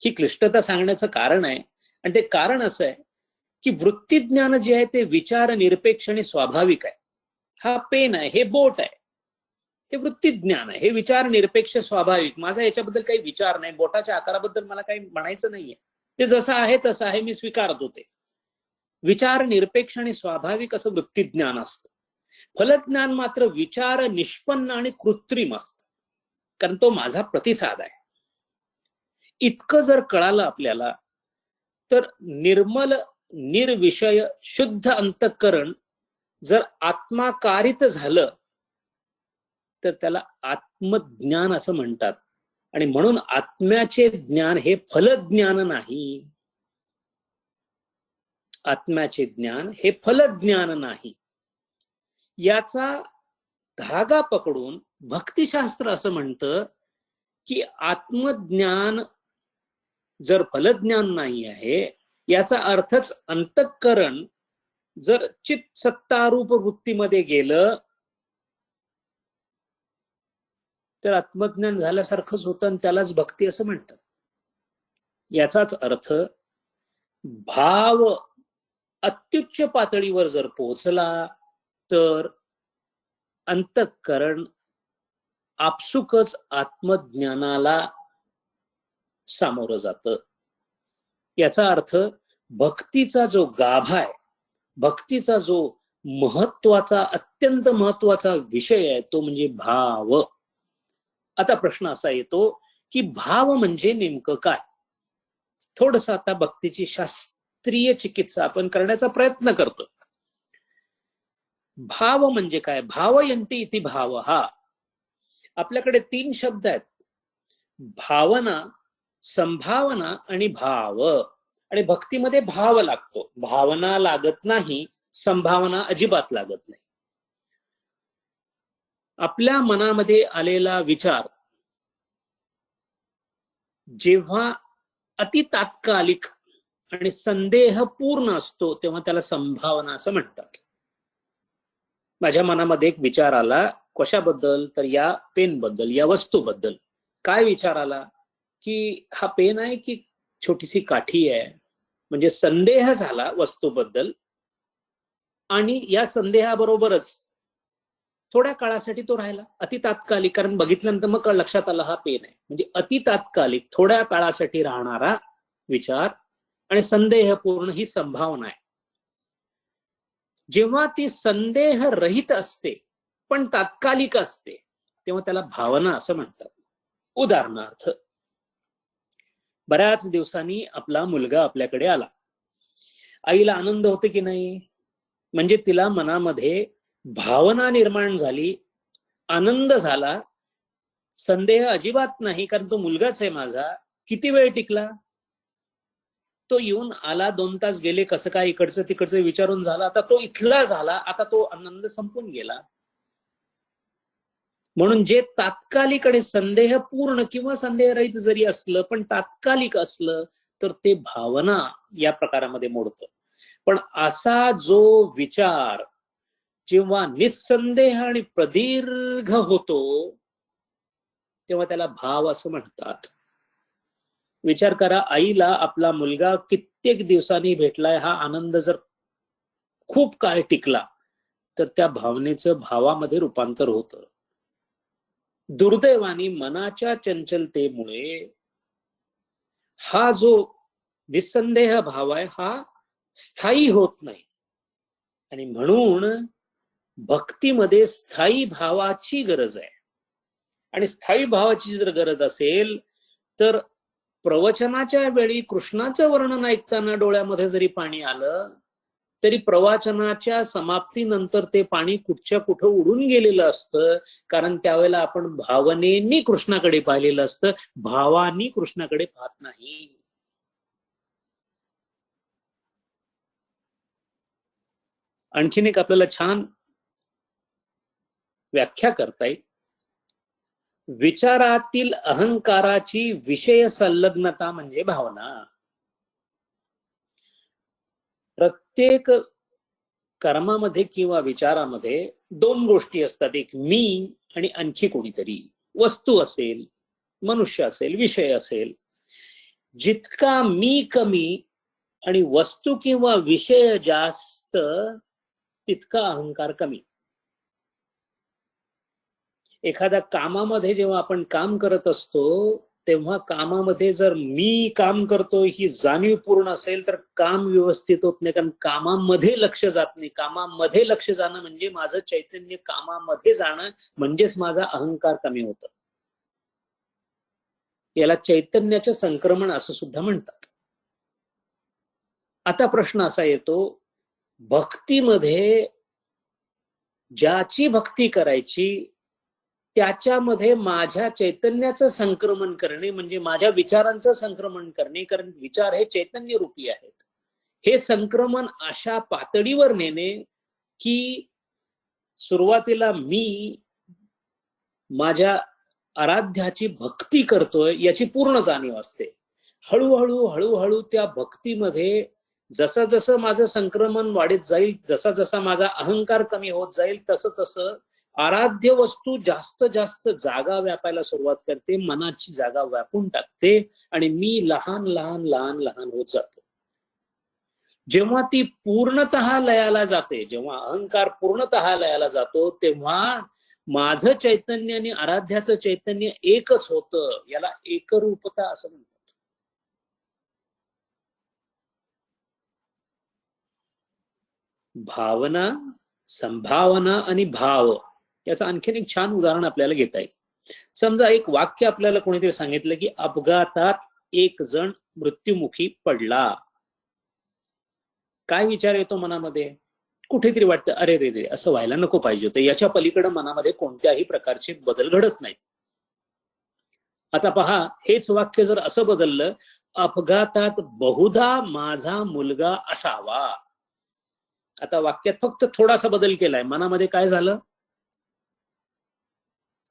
Speaker 1: ही क्लिष्टता सांगण्याचं कारण आहे. आणि ते कारण असं आहे की वृत्तीज्ञान जे आहे ते विचार निरपेक्ष आणि स्वाभाविक आहे. हा पेन आहे, हे बोट आहे, हे वृत्तीज्ञान आहे, हे विचार निरपेक्ष स्वाभाविक. माझा याच्याबद्दल काही विचार नाही, बोटाच्या आकाराबद्दल मला काही म्हणायचं नाहीये, ते जसं आहे तसं आहे, मी स्वीकारत होते. विचार निरपेक्ष आणि स्वाभाविक असं वृत्तीज्ञान असतं. फलज्ञान मात्र विचार निष्पन्न आणि कृत्रिम असतं, कारण तो माझा प्रतिसाद आहे. इतकं जर कळालं आपल्याला तर निर्मल निर्विषय शुद्ध अंतःकरण जर आत्माकारित झालं तर त्याला आत्मज्ञान असं म्हणतात. आणि म्हणून आत्म्याचे ज्ञान हे फलज्ञान नाही. आत्म्याचे ज्ञान हे फलज्ञान नाही. याचा धागा पकडून भक्तिशास्त्र असं म्हणतं की आत्मज्ञान जर फलज्ञान नाही आहे, याचा अर्थच अंतःकरण जर चित सत्तारूप वृत्तीमध्ये गेलं तर आत्मज्ञान झाल्यासारखंच होतं आणि त्यालाच भक्ती असं म्हणतात. याचाच अर्थ भाव अत्युच्च पातळीवर जर पोहोचला तर अंतःकरण आपसुकच आत्मज्ञानाला सामोरं जातं. याचा अर्थ भक्तीचा जो गाभा आहे, भक्तीचा जो महत्वाचा अत्यंत महत्वाचा विषय आहे तो म्हणजे भाव. आता प्रश्न असा येतो की भाव म्हणजे नेमकं काय. थोडस आता भक्तीची शास्त्रीय चिकित्सा आपण करण्याचा प्रयत्न करतो. भाव म्हणजे काय. भावयंती इति भाव. हा आपल्याकडे तीन शब्द आहेत, भावना, संभावना आणि भाव. आणि भक्तीमध्ये भाव लागतो, भावना लागत नाही, संभावना अजिबात लागत नाही. आपल्या मनामध्ये आलेला विचार जेव्हा अति तात्कालिक आणि संदेहपूर्ण असतो तेव्हा त्याला संभावना असं म्हणतात. माझ्या मनामध्ये एक विचार आला, कशाबद्दल तर या पेन बद्दल, या वस्तूबद्दल. काय विचार आला की हा पेन आहे की छोटीशी काठी आहे. म्हणजे संदेह झाला वस्तूबद्दल आणि या संदेहाबरोबरच थोड्या काळासाठी तो राहिला, अति तात्कालिक. कारण बघितल्यानंतर मग लक्षात आलं हा पेन आहे. म्हणजे अति तात्कालिक थोड्या काळासाठी राहणारा विचार आणि संदेहपूर्ण ही संभावना आहे. जेव्हा ती संदेह रहित असते पण तात्कालिक असते तेव्हा त्याला भावना असं म्हणतात. उदाहरणार्थ, बऱ्याच दिवसांनी आपला मुलगा आपल्याकडे आला. आईला आनंद होते की नाही. म्हणजे तिला मनामध्ये भावना निर्माण झाली, आनंद झाला, संदेह अजिबात नाही, कारण तो मुलगाच आहे माझा. किती वेळ टिकला तो. येऊन आला, 2 तास गेले, कसं काय इकडचं तिकडचं विचारून झाला, आता तो इथला झाला, आता तो आनंद संपून गेला. म्हणून जे तात्कालिक आणि संदेहपूर्ण किंवा संदेहरहित जरी असलं पण तात्कालिक असलं तर ते भावना या प्रकारामध्ये मोडतं. पण असा जो विचार जेव्हा निस्संदेह आणि प्रदीर्घ होतो तेव्हा त्याला भाव असं म्हणतात. विचार करा, आईला आपला मुलगा कित्येक दिवसांनी भेटलाय हा आनंद जर खूप काळ टिकला तर त्या भावनेचं भावामध्ये रूपांतर होतं. दुर्दैवाने मनाच्या चंचलतेमुळे हा जो निसंदेह भाव आहे हा स्थायी होत नाही. आणि म्हणून भक्तीमध्ये स्थायी भावाची गरज आहे. आणि स्थायी भावाची जर गरज असेल तर प्रवचनाच्या वेळी कृष्णाचं वर्णन ऐकताना डोळ्यामध्ये जरी पाणी आलं तरी प्रवचनाच्या समाप्तीनंतर ते पाणी कुठच्या कुठं उडून गेलेलं असतं, कारण त्यावेळेला आपण भावनेनी कृष्णाकडे पाहिलेलं असतं, भावानी कृष्णाकडे पाहत नाही. आणखीन एक आपल्याला छान व्याख्या करता येईल. विचारातील अहंकाराची विषय संलग्नता म्हणजे भावना. प्रत्येक कर्मामध्ये किंवा विचारामध्ये दोन गोष्टी असतात, एक मी आणि आणखी कोणीतरी. वस्तू असेल, मनुष्य असेल, विषय असेल. जितका मी कमी आणि वस्तू किंवा विषय जास्त तितका अहंकार कमी. एखाद्या कामामध्ये जेव्हा आपण काम करत असतो तेव्हा कामामध्ये जर मी काम करतो ही जाणीव पूर्ण असेल तर काम व्यवस्थित होत नाही, कारण कामामध्ये लक्ष जात नाही. कामामध्ये लक्ष जाणं म्हणजे माझं चैतन्य कामामध्ये जाणं, म्हणजेच माझा अहंकार कमी होतं. याला चैतन्याचं संक्रमण असं सुद्धा म्हणतात. आता प्रश्न असा येतो, भक्तीमध्ये ज्याची भक्ती करायची त्याच्यामध्ये माझ्या चैतन्याचं संक्रमण करणे म्हणजे माझ्या विचारांचं संक्रमण करणे, कारण विचार हे चैतन्य रूपी आहेत. हे संक्रमण अशा पातळीवर नेणे की सुरुवातीला मी माझ्या आराध्याची भक्ती करतोय याची पूर्ण जाणीव असते. हळूहळू हळूहळू त्या भक्तीमध्ये जसं जसं माझं संक्रमण वाढत जाईल, जसा जसा माझा अहंकार कमी होत जाईल, तसं तसं आराध्य वस्तू जास्त जास्त जागा व्यापायला सुरुवात करते, मनाची जागा व्यापून टाकते आणि मी लहान लहान लहान लहान होत जातो. जेव्हा ती पूर्णतः लयाला जाते, जेव्हा अहंकार पूर्णतः लयाला जातो, तेव्हा माझं चैतन्य आणि आराध्याचं चैतन्य एकच होतं. याला एकरूपता असं म्हणतात. भावना, संभावना आणि भाव याचं आणखीन एक छान उदाहरण आपल्याला घेता येईल. समजा एक वाक्य आपल्याला कोणीतरी सांगितलं की अपघातात एक जण मृत्युमुखी पडला. काय विचार येतो मनामध्ये? कुठेतरी वाटतं अरे रे रे असं व्हायला नको पाहिजे होतं. याच्या पलीकडे मनामध्ये कोणत्याही प्रकारचे बदल घडत नाहीत. आता पहा, हेच वाक्य जर असं बदललं, अपघातात बहुधा माझा मुलगा असावा. आता वाक्यात फक्त थोडासा बदल केलाय. मनामध्ये काय झालं?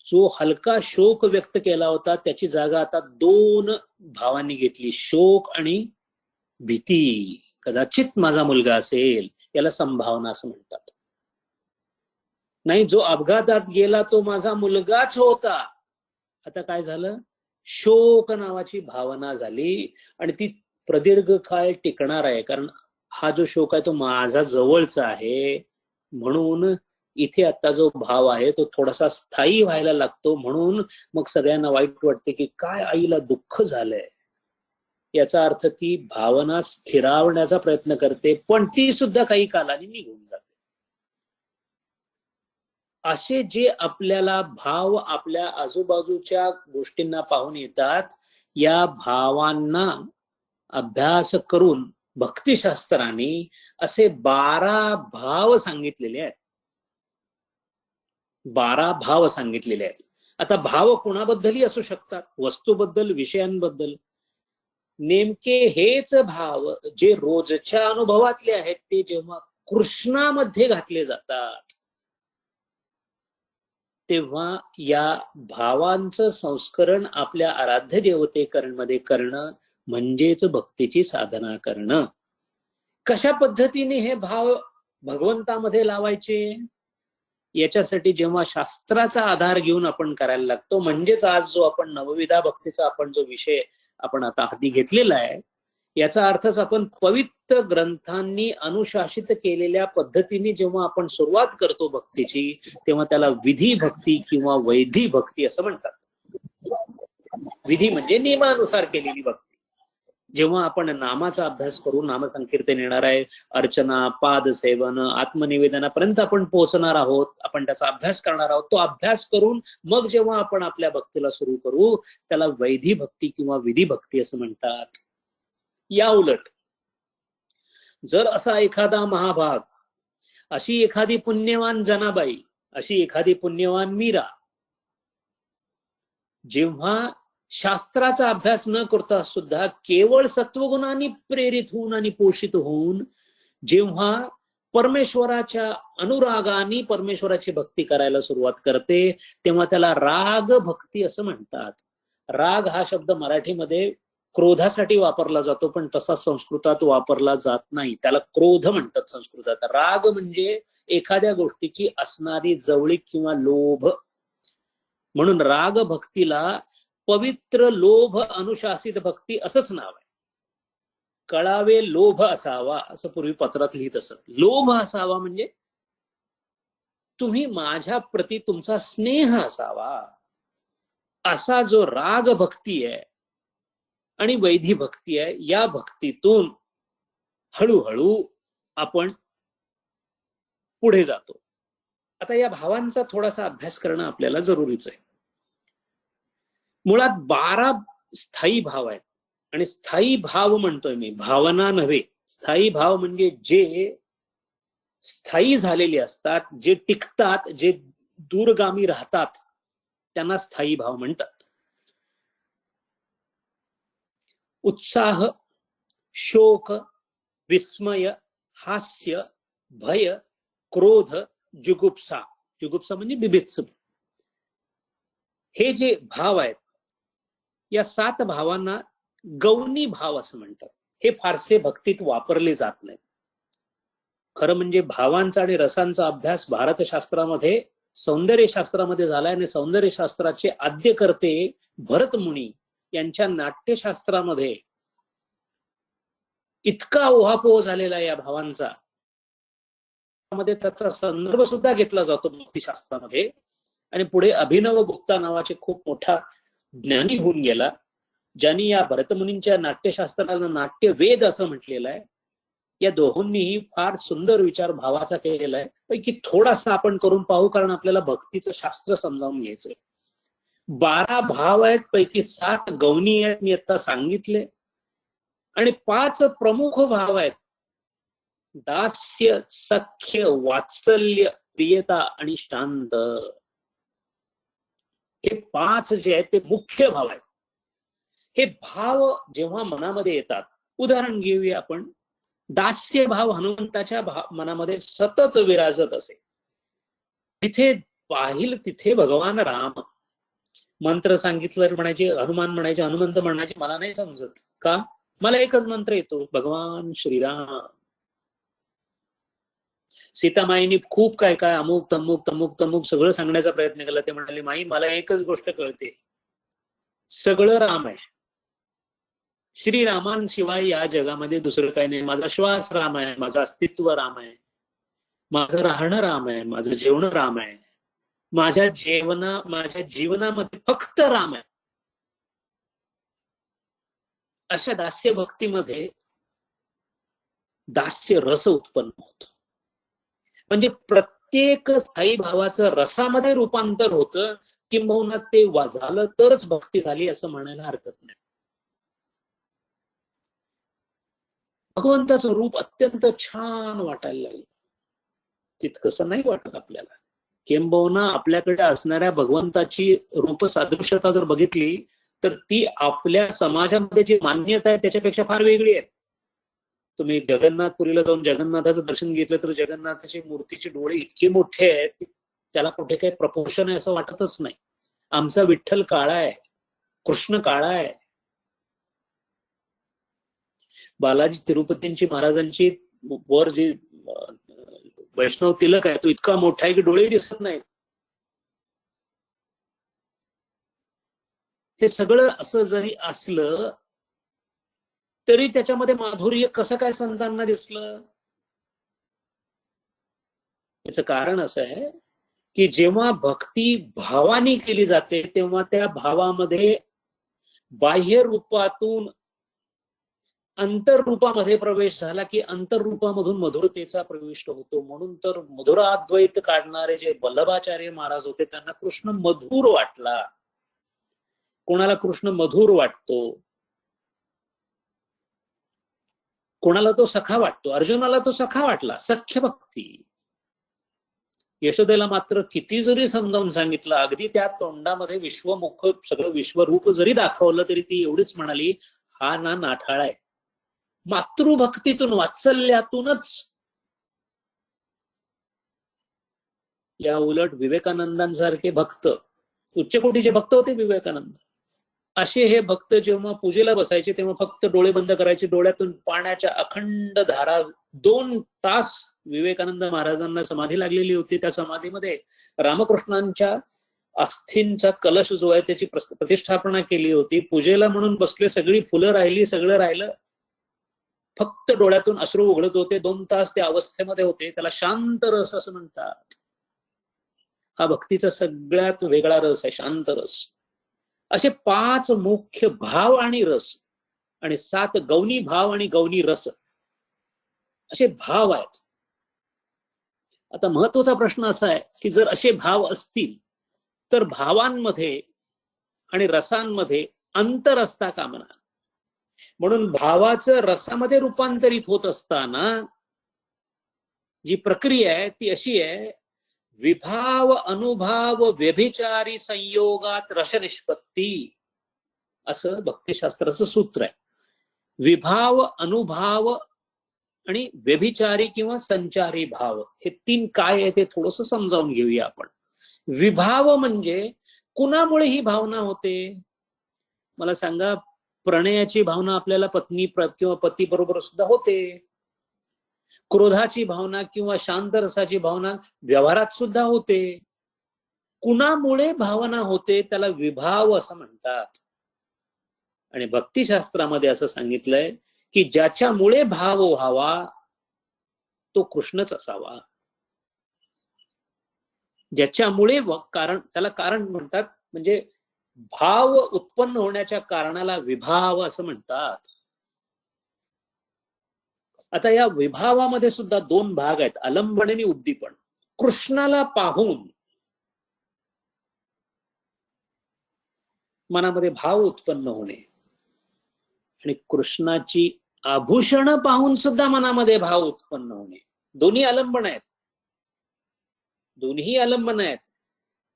Speaker 1: जो हलका शोक व्यक्त केला होता त्याची जागा आता दोन भावांनी घेतली, शोक आणि भीती. कदाचित माझा मुलगा असेल, याला संभावना असं म्हणतात. नाही, जो अपघातात गेला तो माझा मुलगाच होता. आता काय झालं? शोक नावाची भावना झाली आणि ती प्रदीर्घ काळ टिकणार आहे, कारण हा जो शोक आहे तो माझा जवळचा आहे. म्हणून इथे आता जो भाव आहे तो थोडासा स्थायी व्हायला लागतो. म्हणून मग सगळ्यांना वाईट वाटते की काय आईला दुःख झालंय. याचा अर्थ ती भावना स्थिरावण्याचा प्रयत्न करते, पण ती सुद्धा काही कालाने निघून जाते. असे जे आपल्याला भाव आपल्या आजूबाजूच्या गोष्टींना पाहून येतात, या भावांना अभ्यास करून भक्तिशास्त्राने असे 12 भाव सांगितलेले आहेत. 12 भाव सांगितलेले आहेत. आता भाव कोणाबद्दलही असू शकतात, वस्तूबद्दल, विषयांबद्दल. नेमके हेच भाव जे रोजच्या अनुभवातले आहेत ते जेव्हा कृष्णामध्ये घातले जातात तेव्हा या भावांचं संस्करण आपल्या आराध्य देवतेमध्ये करणं म्हणजेच भक्तीची साधना करणं. कशा पद्धतीने हे भाव भगवंतामध्ये लावायचे? याच्यासाठी जेव्हा शास्त्राचा आधार घेऊन आपण करायला लागतो, म्हणजेच आज जो आपण नवविधा भक्तीचा आपण जो विषय आपण आता हाती घेतलेला आहे, याचा अर्थच आपण पवित्र ग्रंथांनी अनुशासित केलेल्या पद्धतीने जेव्हा आपण सुरुवात करतो भक्तीची, तेव्हा त्याला विधी भक्ती किंवा वैधी भक्ती असं म्हणतात. विधी म्हणजे नियमानुसार केलेली भक्ती. जेव्हा आपण नामाचा अभ्यास करू, नामसंकीर्तन येणार आहे, अर्चना, पादसेवन, आत्मनिवेदनापर्यंत आपण पोहोचणार आहोत, आपण त्याचा अभ्यास करणार आहोत. तो अभ्यास करून मग जेव्हा आपण आपल्या भक्तीला सुरू करू त्याला वैधी भक्ती किंवा विधी भक्ती असं म्हणतात. या उलट जर असा एखादा महाभाग, अशी एखादी पुण्यवान जनाबाई, अशी एखादी पुण्यवान मीरा, जेव्हा शास्त्राचा अभ्यास न करता सुद्धा केवळ सत्वगुणांनी प्रेरित होऊन आणि पोषित होऊन जेव्हा परमेश्वराच्या अनुरागाने परमेश्वराची भक्ती करायला सुरुवात करते, तेव्हा त्याला राग भक्ती असं म्हणतात. राग हा शब्द मराठीमध्ये क्रोधासाठी वापरला जातो, पण तसा संस्कृतात वापरला जात नाही. त्याला क्रोध म्हणतात संस्कृतात. राग म्हणजे एखाद्या गोष्टीची असणारी जवळीक किंवा लोभ. म्हणून राग भक्तीला पवित्र लोभ अनुशासित भक्ती असंच नाव आहे. कळावे लोभ असावा असं पूर्वी पत्रात लिहित असत. लोभ असावा म्हणजे तुम्ही माझ्या प्रती तुमचा स्नेह असावा, असा जो राग भक्ती आहे आणि वैधी भक्ती आहे, या भक्तीतून हळूहळू आपण पुढे जातो. आता या भावांचा थोडासा अभ्यास करणं आपल्याला जरुरीच आहे. मुळात 12 स्थायी भाव आहेत. आणि स्थायी भाव म्हणतोय मी, भावना नव्हे. स्थायी भाव म्हणजे जे स्थायी झालेले असतात, जे टिकतात, जे दूरगामी राहतात, त्यांना स्थायी भाव म्हणतात. उत्साह, शोक, विस्मय, हास्य, भय, क्रोध, जुगुप्सा. जुगुप्सा म्हणजे बिभत्स. हे जे भाव आहेत, या 7 भावांना गौणी भाव असं म्हणतात. हे फारसे भक्तीत वापरले जात नाहीत. खरं म्हणजे भावांचा आणि रसांचा अभ्यास भारतशास्त्रामध्ये, सौंदर्यशास्त्रामध्ये झालाय. आणि सौंदर्यशास्त्राचे आद्यकर्ते भरत मुनी यांच्या नाट्यशास्त्रामध्ये इतका ओहापोह झालेला आहे या भावांचा, मध्ये त्याचा संदर्भ सुद्धा घेतला जातो भक्तिशास्त्रामध्ये. आणि पुढे अभिनव गुप्ता नावाचे खूप मोठा ज्ञानी होऊन गेला, ज्यांनी या भरतमुनींच्या नाट्यशास्त्राला नाट्यवेद असं म्हटलेलं आहे. या दोहोंनीही फार सुंदर विचार भावाचा केलेला आहे. पैकी थोडासा आपण करून पाहू, कारण आपल्याला भक्तीचं शास्त्र समजावून घ्यायचंय. 12 भाव आहेत, पैकी 7 गौणी आहेत, मी आता सांगितले. आणि 5 प्रमुख भाव आहेत, दास्य, सख्य, वात्सल्य, प्रियता आणि शांत. हे 5 जे आहेत ते मुख्य भाव आहेत. हे भाव जेव्हा मनामध्ये येतात, उदाहरण घेऊया आपण. दास्य भाव हनुमंताच्या मनामध्ये सतत विराजत असे. जिथे पाहिल तिथे भगवान राम. मंत्र सांगितलं म्हणायचे हनुमान म्हणायचे, हनुमंत म्हणायचे मला नाही समजत का, मला एकच मंत्र येतो, भगवान श्रीराम. सीतामाईनी खूप काय काय अमुक तमुक तमुक तमुक सगळं सांगण्याचा प्रयत्न केला. ते म्हणाले माई मला एकच गोष्ट कळते, सगळं राम आहे. श्रीरामांशिवाय या जगामध्ये दुसरं काही नाही. माझा श्वास राम आहे, माझं अस्तित्व राम आहे, माझं राहणं राम आहे, माझं जेवण राम आहे, माझ्या जीवनामध्ये फक्त राम आहे. अशा दास्य भक्तीमध्ये दास्य रस उत्पन्न होतो. म्हणजे प्रत्येक स्थायी भावाचं रसामध्ये रूपांतर होतं, किंबहुना ते झालं तरच भक्ती झाली असं म्हणायला हरकत नाही. भगवंताचं रूप अत्यंत छान वाटायला लागलं. तितकंसं नाही वाटत आपल्याला. किंबहुना आपल्याकडे असणाऱ्या भगवंताची रूपसादृश्यता जर बघितली तर ती आपल्या समाजामध्ये जी मान्यता आहे त्याच्यापेक्षा फार वेगळी आहे. तुम्ही जगन्नाथपुरीला जाऊन जगन्नाथाचं दर्शन घेतलं तर जगन्नाथाची मूर्तीचे डोळे इतके मोठे आहेत की त्याला कुठे काही प्रपोर्शन आहे असं वाटतच नाही. आमचा विठ्ठल काळा आहे, कृष्ण काळा आहे. बालाजी तिरुपतींची महाराजांची वर जी वैष्णव तिलक आहे तो इतका मोठा आहे की डोळे दिसत नाहीत. हे सगळं असं जरी असलं तरी त्याच्यामध्ये माधुर्य कसं काय संतांना दिसलं? याचं कारण असं आहे की जेव्हा भक्ती भावाने केली जाते तेव्हा त्या भावामध्ये बाह्य रूपातून अंतररूपामध्ये प्रवेश झाला की अंतररूपामधून मधुरतेचा प्रवेश होतो. म्हणून तर मधुराद्वैत काढणारे जे वल्लभाचार्य महाराज होते त्यांना कृष्ण मधुर वाटला. कोणाला कृष्ण मधुर वाटतो, कोणाला तो सखा वाटतो. अर्जुनाला तो सखा वाटला, सख्य भक्ती. यशोदेला मात्र किती जरी समजावून सांगितलं, अगदी त्या तोंडामध्ये विश्वमुख सगळं विश्वरूप जरी दाखवलं तरी ती एवढीच म्हणाली, हा ना नाठाळ आहे. मातृभक्तीतून वात्सल्यातूनच या उलट विवेकानंदांसारखे भक्त, उच्च कोटीचे भक्त होते विवेकानंद, असे हे भक्त जेव्हा पूजेला बसायचे तेव्हा फक्त डोळे बंद करायचे, डोळ्यातून पाण्याच्या अखंड धारा, 2 तास विवेकानंद महाराजांना समाधी लागलेली होती. त्या समाधीमध्ये रामकृष्णांच्या अस्थींचा कलश जो आहे त्याची प्रतिष्ठापना केली होती. पूजेला म्हणून बसले, सगळी फुलं राहिली, सगळं राहिलं, फक्त डोळ्यातून अश्रू उघडत होते. 2 तास त्या अवस्थेमध्ये होते. त्याला शांत रस असं म्हणतात. हा भक्तीचा सगळ्यात वेगळा रस आहे, शांत रस. असे 5 मुख्य भाव आणि रस आणि 7 गौणी भाव आणि गौणी रस असे भाव आहेत. आता महत्वाचा प्रश्न असा आहे की जर असे भाव असतील तर भावांमध्ये आणि रसांमध्ये अंतर असता कामा नये. म्हणून भावाचं रसामध्ये रूपांतरित होत असताना जी प्रक्रिया आहे ती अशी आहे, विभाव अनुभाव व्यभिचारी संयोगात रसनिष्पत्ती, असं भक्तिशास्त्राचं सूत्र आहे. विभाव, अनुभाव आणि व्यभिचारी किंवा संचारी भाव, हे 3 काय आहे ते थोडंसं समजावून घेऊया आपण. विभाव म्हणजे कुणामुळे ही भावना होते? मला सांगा, प्रणयाची भावना आपल्याला पत्नी किंवा पती बरोबर सुद्धा होते. क्रोधाची भावना किंवा शांत रसाची भावना व्यवहारात सुद्धा होते. कुणामुळे भावना होते त्याला विभाव असं म्हणतात. आणि भक्तिशास्त्रामध्ये असं सांगितलंय की ज्याच्यामुळे भाव व्हावा तो कृष्णच असावा. ज्याच्यामुळे कारण, त्याला कारण म्हणतात, म्हणजे भाव उत्पन्न होण्याच्या कारणाला विभाव असं म्हणतात. आता या विभावामध्ये सुद्धा 2 भाग आहेत, आलंबन आणि उद्दीपन. कृष्णाला पाहून मनामध्ये भाव उत्पन्न होणे आणि कृष्णाची आभूषण पाहून सुद्धा मनामध्ये भाव उत्पन्न होणे, दोन्ही आलंबन आहेत, दोन्ही आलंबन आहेत.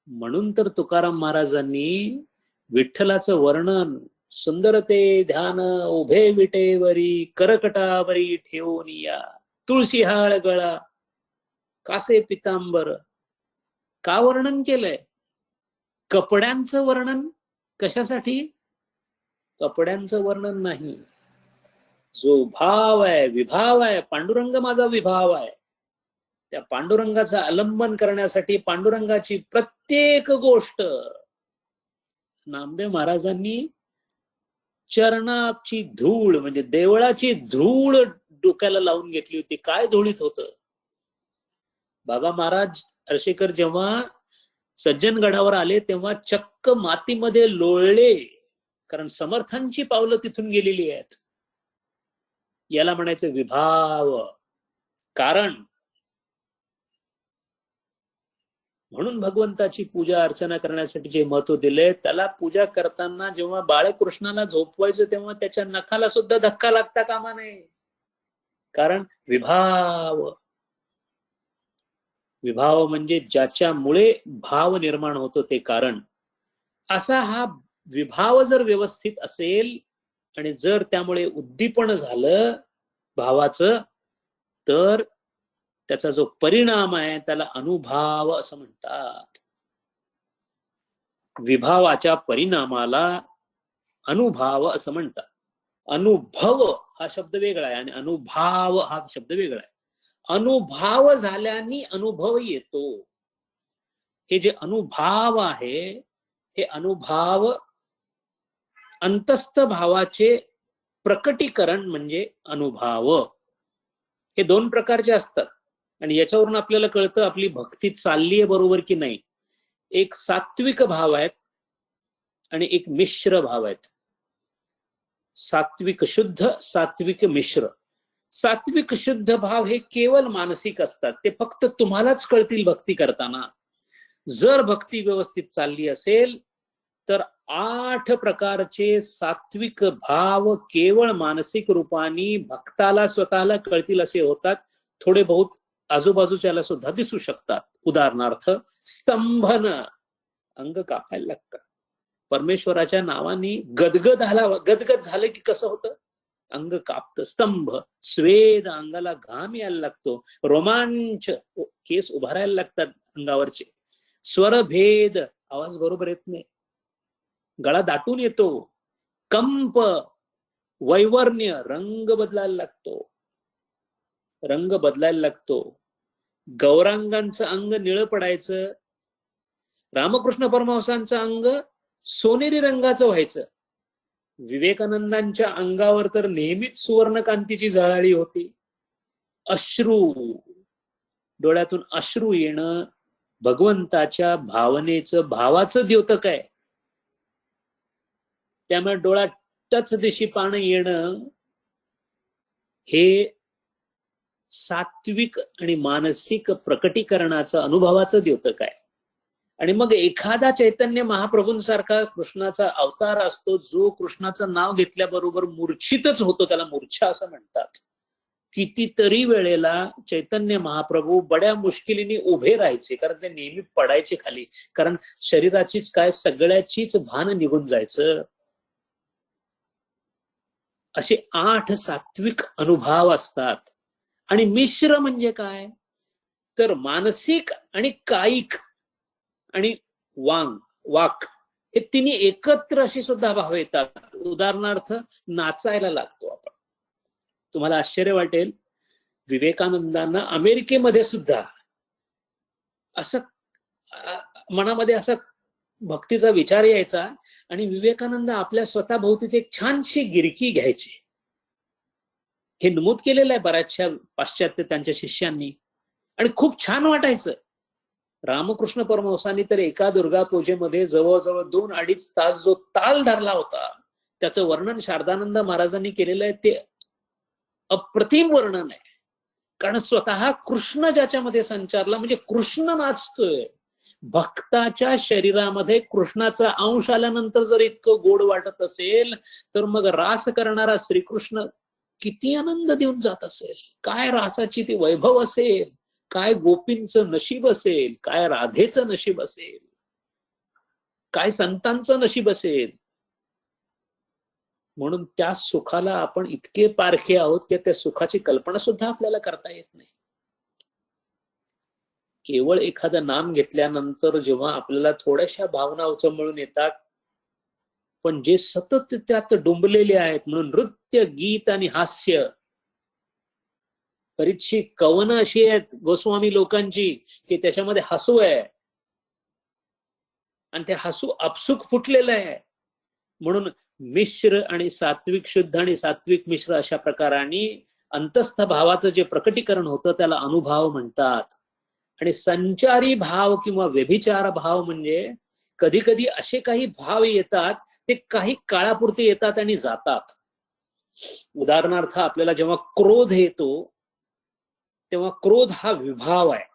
Speaker 1: म्हणून तर तुकाराम महाराजांनी विठ्ठलाचं वर्णन, सुंदरते ध्यान उभे विटेवरी करकटावरी ठेवून या, तुळशी हाळ गळा कासे पितांबर, का वर्णन केलंय? कपड्यांचं वर्णन कशासाठी? कपड्यांचं वर्णन नाही, जो भाव आहे, विभाव आहे, पांडुरंग माझा विभाव आहे, त्या पांडुरंगाचं आलंबन करण्यासाठी पांडुरंगाची प्रत्येक गोष्ट नामदेव महाराजांनी चरणाची धूळ म्हणजे देवळाची धूळ डोक्याला लावून घेतली होती. काय धुळीत होतं? बाबा महाराज अर्शेकर जेव्हा सज्जनगडावर आले तेव्हा चक्क मातीमध्ये लोळले, कारण समर्थांची पावलं तिथून गेलेली आहेत. याला म्हणायचं विभाव. कारण म्हणून भगवंताची पूजा अर्चना करण्यासाठी जे महत्व दिले, त्याला पूजा करताना जेव्हा बाळकृष्णाला झोपवायचं तेव्हा त्याच्या नखाला सुद्धा धक्का लागता कामा नये. कारण विभाव. विभाव म्हणजे ज्याच्यामुळे भाव निर्माण होतो ते कारण. असा हा विभाव जर व्यवस्थित असेल आणि जर त्यामुळे उद्दीपन झालं भावाचं, तर त्याचा जो परिणाम आहे त्याला अनुभाव असं म्हणतात. विभावाच्या परिणामाला अनुभाव असं म्हणतात. अनुभव हा शब्द वेगळा आहे आणि अनुभाव हा शब्द वेगळा आहे. अनुभाव झाल्याने अनुभव येतो. हे जे अनुभाव आहे हे अनुभाव अंतस्थ भावाचे प्रकटीकरण म्हणजे अनुभाव. हे 2 प्रकारचे असतात आणि याच्यावरून आपल्याला कळतं आपली भक्ती चालली आहे बरोबर की नाही. एक सात्विक भाव आहेत आणि एक मिश्र भाव आहेत. सात्विक शुद्ध, सात्विक मिश्र. सात्विक शुद्ध भाव हे केवळ मानसिक असतात, ते फक्त तुम्हालाच कळतील भक्ती करताना. जर भक्ती व्यवस्थित चालली असेल तर 8 प्रकारचे सात्विक भाव केवळ मानसिक रूपाने भक्ताला स्वतःला कळतील असे होतात. थोडे बहुत आजूबाजूच्याला सुद्धा दिसू शकतात. उदाहरणार्थ स्तंभन, अंग कापायला लागतं. परमेश्वराच्या नावाने गदगद झालं की कसं होतं? अंग कापतं. स्तंभ, स्वेद, अंगाला घाम यायला लागतो, रोमांच, केस उभारायला लागतात, अंगावरचे. स्वरभेद, आवाज बरोबर येत नाही, गळा दाटून येतो. कंप, वैवर्ण्य, रंग बदलायला लागतो, रंग बदलायला लागतो. गौरांगांचं अंग निळं पडायचं, रामकृष्ण परमहंसांचं अंग सोनेरी रंगाचं व्हायचं. विवेकानंदांच्या अंगावर तर नेहमीच सुवर्णकांतीची झळाळी होती. अश्रू, डोळ्यातून अश्रू येणं भगवंताच्या भावनेचं, भावाचं द्योतक आहे. त्यामुळे डोळ्यात टच दिशी पाणी येणं हे सात्विक आणि मानसिक प्रकटीकरणाचं, अनुभवाचं द्योतक आहे. आणि मग एखादा चैतन्य महाप्रभूंसारखा कृष्णाचा अवतार असतो, जो कृष्णाचं नाव घेतल्याबरोबर मूर्छितच होतो, त्याला मूर्छा असं म्हणतात. कितीतरी वेळेला चैतन्य महाप्रभू बड्या मुश्किलीने उभे राहायचे, कारण ते नेहमी पडायचे खाली, कारण शरीराचीच काय सगळ्याचीच भान निघून जायचं. असे 8 सात्विक अनुभव असतात. आणि मिश्र म्हणजे काय, तर मानसिक आणि कायिक आणि वाक हे तिन्ही एकत्र अशी सुद्धा भाव येतात. उदाहरणार्थ नाचायला लागतो आपण. तुम्हाला आश्चर्य वाटेल, विवेकानंदांना अमेरिकेमध्ये सुद्धा असं मनामध्ये असा भक्तीचा विचार यायचा आणि विवेकानंद आपल्या स्वतःभोवतीची एक छानशी गिरकी घ्यायची. हे नमूद केलेलं आहे बऱ्याचशा पाश्चात्य त्यांच्या शिष्यांनी, आणि खूप छान वाटायचं. रामकृष्ण परमहंसांनी तर एका दुर्गा पूजेमध्ये जवळजवळ 2-2.5 तास जो ताल धरला होता, त्याचं वर्णन शारदानंद महाराजांनी केलेलं आहे. ते अप्रतिम वर्णन आहे, कारण स्वतः कृष्ण ज्याच्यामध्ये संचारला, म्हणजे कृष्ण नाचतोय. भक्ताच्या शरीरामध्ये कृष्णाचा अंश आल्यानंतर जर इतकं गोड वाटत असेल, तर मग रास करणारा श्रीकृष्ण किती आनंद देऊन जात असेल. काय रासाची ती वैभव असेल, काय गोपींचं नशीब असेल, काय राधेचं नशीब असेल, काय संतांचं नशीब असेल. म्हणून त्या सुखाला आपण इतके पारखे आहोत की त्या सुखाची कल्पना सुद्धा आपल्याला करता येत नाही. केवळ एखादं नाम घेतल्यानंतर जेव्हा आपल्याला थोड्याशा भावना उचंबळून येतात, पण जे सतत त्यात डुंबलेले आहेत, म्हणून नृत्य, गीत आणि हास्य, बरीचशी कवनं अशी आहेत गोस्वामी लोकांची की त्याच्यामध्ये हसू आहे, आणि ते हसू आपसुक फुटलेलं आहे. म्हणून मिश्र आणि सात्विक शुद्ध आणि सात्विक मिश्र अशा प्रकाराने अंतस्थ भावाचं जे प्रकटीकरण होतं त्याला अनुभव म्हणतात. आणि संचारी भाव किंवा व्यभिचार भाव म्हणजे कधी कधी असे काही भाव येतात, ते काही काळापुरते येतात आणि जातात. उदाहरणार्थ आपल्याला जेव्हा क्रोध येतो, तेव्हा क्रोध हा विभाव आहे.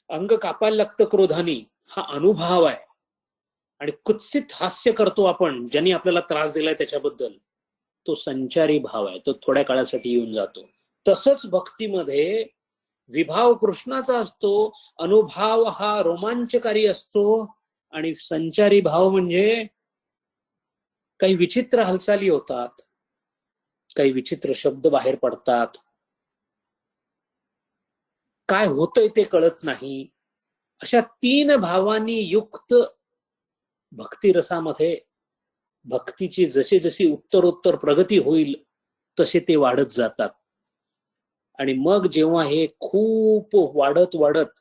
Speaker 1: अंग कापायला लागतं क्रोधाने, हा अनुभव आहे. आणि कुत्सित हास्य करतो आपण ज्यांनी आपल्याला त्रास दिलाय त्याच्याबद्दल, तो संचारी भाव आहे, तो थोड्या काळासाठी येऊन जातो. तसंच भक्तीमध्ये विभाव कृष्णाचा असतो, अनुभव हा रोमांचकारी असतो, आणि संचारी भाव म्हणजे काही विचित्र हालचाली होतात, काही विचित्र शब्द बाहेर पडतात, काय होतंय ते कळत नाही. अशा 3 भावांनी युक्त भक्तिरसामध्ये भक्तीची जशी जशी उत्तरोत्तर प्रगती होईल तसे ते वाढत जातात. आणि मग जेव्हा हे खूप वाढत वाढत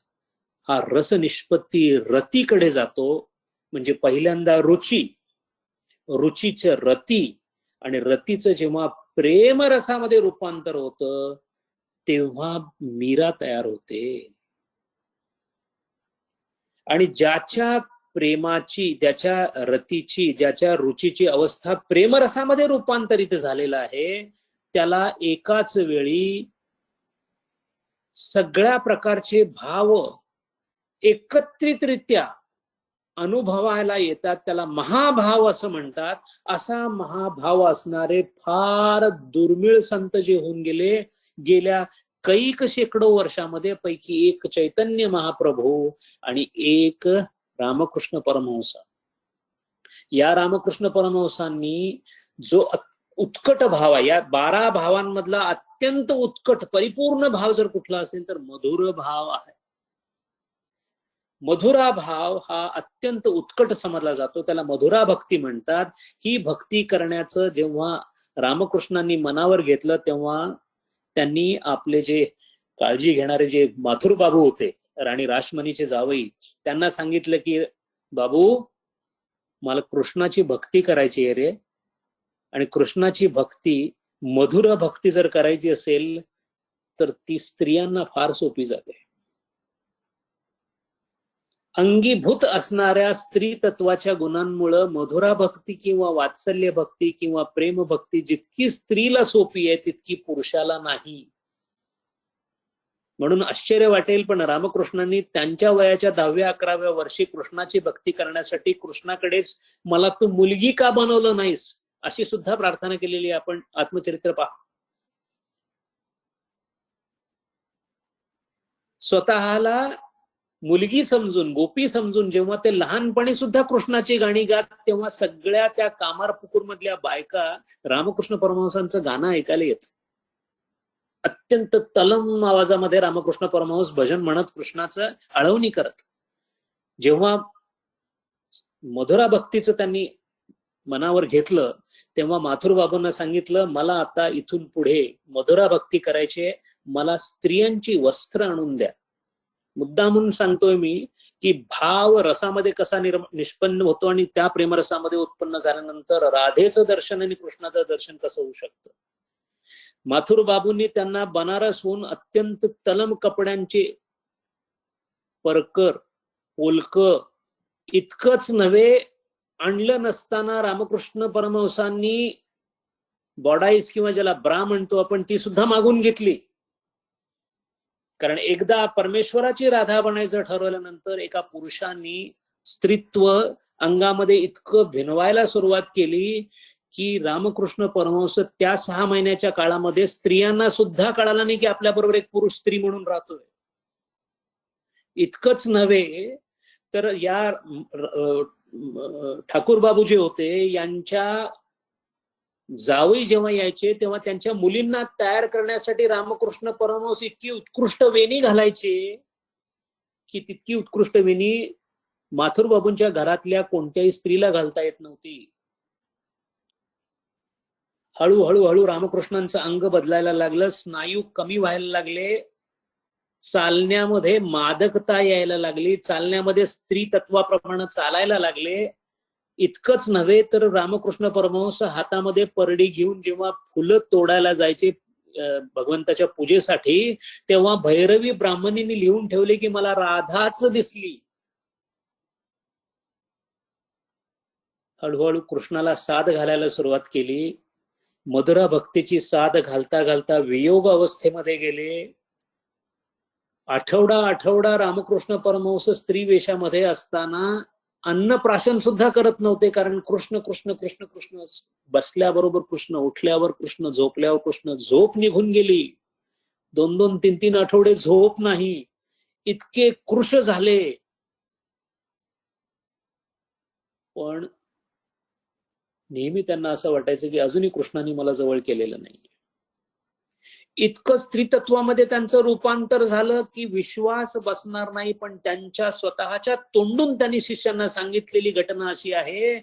Speaker 1: हा रस निष्पत्ती रतीकडे जातो, म्हणजे पहिल्यांदा रुची, रुचीचं रती, आणि रतीचं जेव्हा प्रेमरसामध्ये रूपांतर होतं तेव्हा मीरा तयार होते. आणि ज्याच्या प्रेमाची, ज्याच्या रतीची, ज्याच्या रुचीची अवस्था प्रेमरसामध्ये रूपांतरित झालेला आहे, त्याला एकाच वेळी सगळ्या प्रकारचे भाव एकत्रितरित्या अनुभवायला येतात. त्याला महाभाव असं म्हणतात. असा महाभाव असणारे फार दुर्मिळ संत जे होऊन गेले गेल्या कैक शेकडो वर्षामध्ये, पैकी एक चैतन्य महाप्रभू आणि एक रामकृष्ण परमहंस. या रामकृष्ण परमहंसांनी जो उत्कट भाव आहे, या 12 भावांमधला अत्यंत उत्कट परिपूर्ण भाव जर कुठला असेल तर मधुर भाव आहे. मधुरा भाव हा अत्यंत उत्कट समजला जातो, त्याला मधुरा भक्ती म्हणतात. ही भक्ती करण्याचं जेव्हा रामकृष्णांनी मनावर घेतलं तेव्हा त्यांनी आपले जे काळजी घेणारे जे माथुर बाबू होते, राणी रासमणीचे जावई, त्यांना सांगितलं की बाबू, मला कृष्णाची भक्ती करायची आहे रे, आणि कृष्णाची भक्ती, मधुर भक्ती जर करायची असेल तर ती स्त्रियांना फार सोपी जाते. अंगीभूत असणाऱ्या स्त्री तत्वाच्या गुणांमुळे मधुरा भक्ती किंवा वात्सल्य भक्ती किंवा प्रेम भक्ती जितकी स्त्रीला सोपी आहे तितकी पुरुषाला नाही. म्हणून आश्चर्य वाटेल, पण रामकृष्णांनी त्यांच्या वयाच्या 10व्या-11व्या वर्षी कृष्णाची भक्ती करण्यासाठी कृष्णाकडेच मला तू मुलगी का बनवलं नाहीस अशी सुद्धा प्रार्थना केलेली आपण आत्मचरित्र पहा. स्वतःला मुलगी समजून, गोपी समजून जेव्हा ते लहानपणी सुद्धा कृष्णाची गाणी गात, तेव्हा सगळ्या त्या कामारपुकूर मधल्या बायका रामकृष्ण परमहंसांचं गाणं ऐकायला येत. अत्यंत तलम आवाजामध्ये रामकृष्ण परमहंस भजन म्हणत कृष्णाचं आळवणी करत. जेव्हा मधुरा भक्तीचं त्यांनी मनावर घेतलं तेव्हा माथुर बाबूंना सांगितलं, मला आता इथून पुढे मधुरा भक्ती करायची, मला स्त्रियांची वस्त्र आणून द्या. मुद्दामून सांगतोय मी की भाव रसामध्ये कसा निष्पन्न होतो आणि त्या प्रेमरसामध्ये उत्पन्न झाल्यानंतर राधेचं दर्शन आणि कृष्णाचं दर्शन कसं होऊ शकतं. माथुर बाबूंनी त्यांना बनारसहून अत्यंत तलम कपड्यांचे परकर, पोलक इतकंच नव्हे, आणलं नसताना रामकृष्ण परमहंसांनी बॉडाईस किंवा ज्याला ब्रा म्हणतो आपण, ती सुद्धा मागून घेतली. कारण एकदा परमेश्वराची राधा बनायचं ठरवल्यानंतर एका पुरुषांनी स्त्रीत्व अंगामध्ये इतकं भिनवायला सुरुवात केली की रामकृष्ण परमहंस त्या 6 महिन्याच्या काळामध्ये स्त्रियांना सुद्धा कळालं नाही की आपल्या बरोबर एक पुरुष स्त्री म्हणून राहतोय. इतकंच नव्हे तर या ठाकूर बाबू जे होते यांच्या जावई जेव्हा यायचे तेव्हा त्यांच्या मुलींना तयार करण्यासाठी रामकृष्ण परमहंस इतकी उत्कृष्ट वेणी घालायचे की तितकी उत्कृष्ट वेणी माथुर बाबूंच्या घरातल्या कोणत्याही स्त्रीला घालता येत नव्हती. हळूहळू रामकृष्णांचं अंग बदलायला लागलं, स्नायू कमी व्हायला लागले, चालण्यामध्ये मादकता यायला लागली, चालण्यामध्ये स्त्री तत्वाप्रमाणे चालायला लागले. इतकंच नव्हे तर रामकृष्ण परमहंस हातामध्ये परडी घेऊन जेव्हा फुलं तोडायला जायचे भगवंताच्या पूजेसाठी, तेव्हा भैरवी ब्राह्मणींनी लिहून ठेवले की मला राधाच दिसली. हळूहळू कृष्णाला साद घालायला सुरुवात केली. मधुरा भक्तीची साद घालता घालता वियोग अवस्थेमध्ये गेले. आठवडा रामकृष्ण परमहंस स्त्री वेशामध्ये असताना अन्नप्राशन सुद्धा करत नव्हते, कारण कृष्ण कृष्ण कृष्ण कृष्ण. बसल्याबरोबर कृष्ण, उठल्यावर कृष्ण, झोपल्यावर कृष्ण. झोप निघून गेली, 2-2, 3-3 आठवडे झोप नाही, इतके कृश झाले. पण नेहमी त्यांना असं वाटायचं की अजूनही कृष्णाने मला जवळ केलेलं नाही. इतकं स्त्रीतत्वामध्ये त्यांचं रूपांतर झालं की विश्वास बसणार नाही. पण त्यांच्या स्वतःच्या तोंडून त्यांनी शिष्यांना सांगितलेली घटना अशी आहे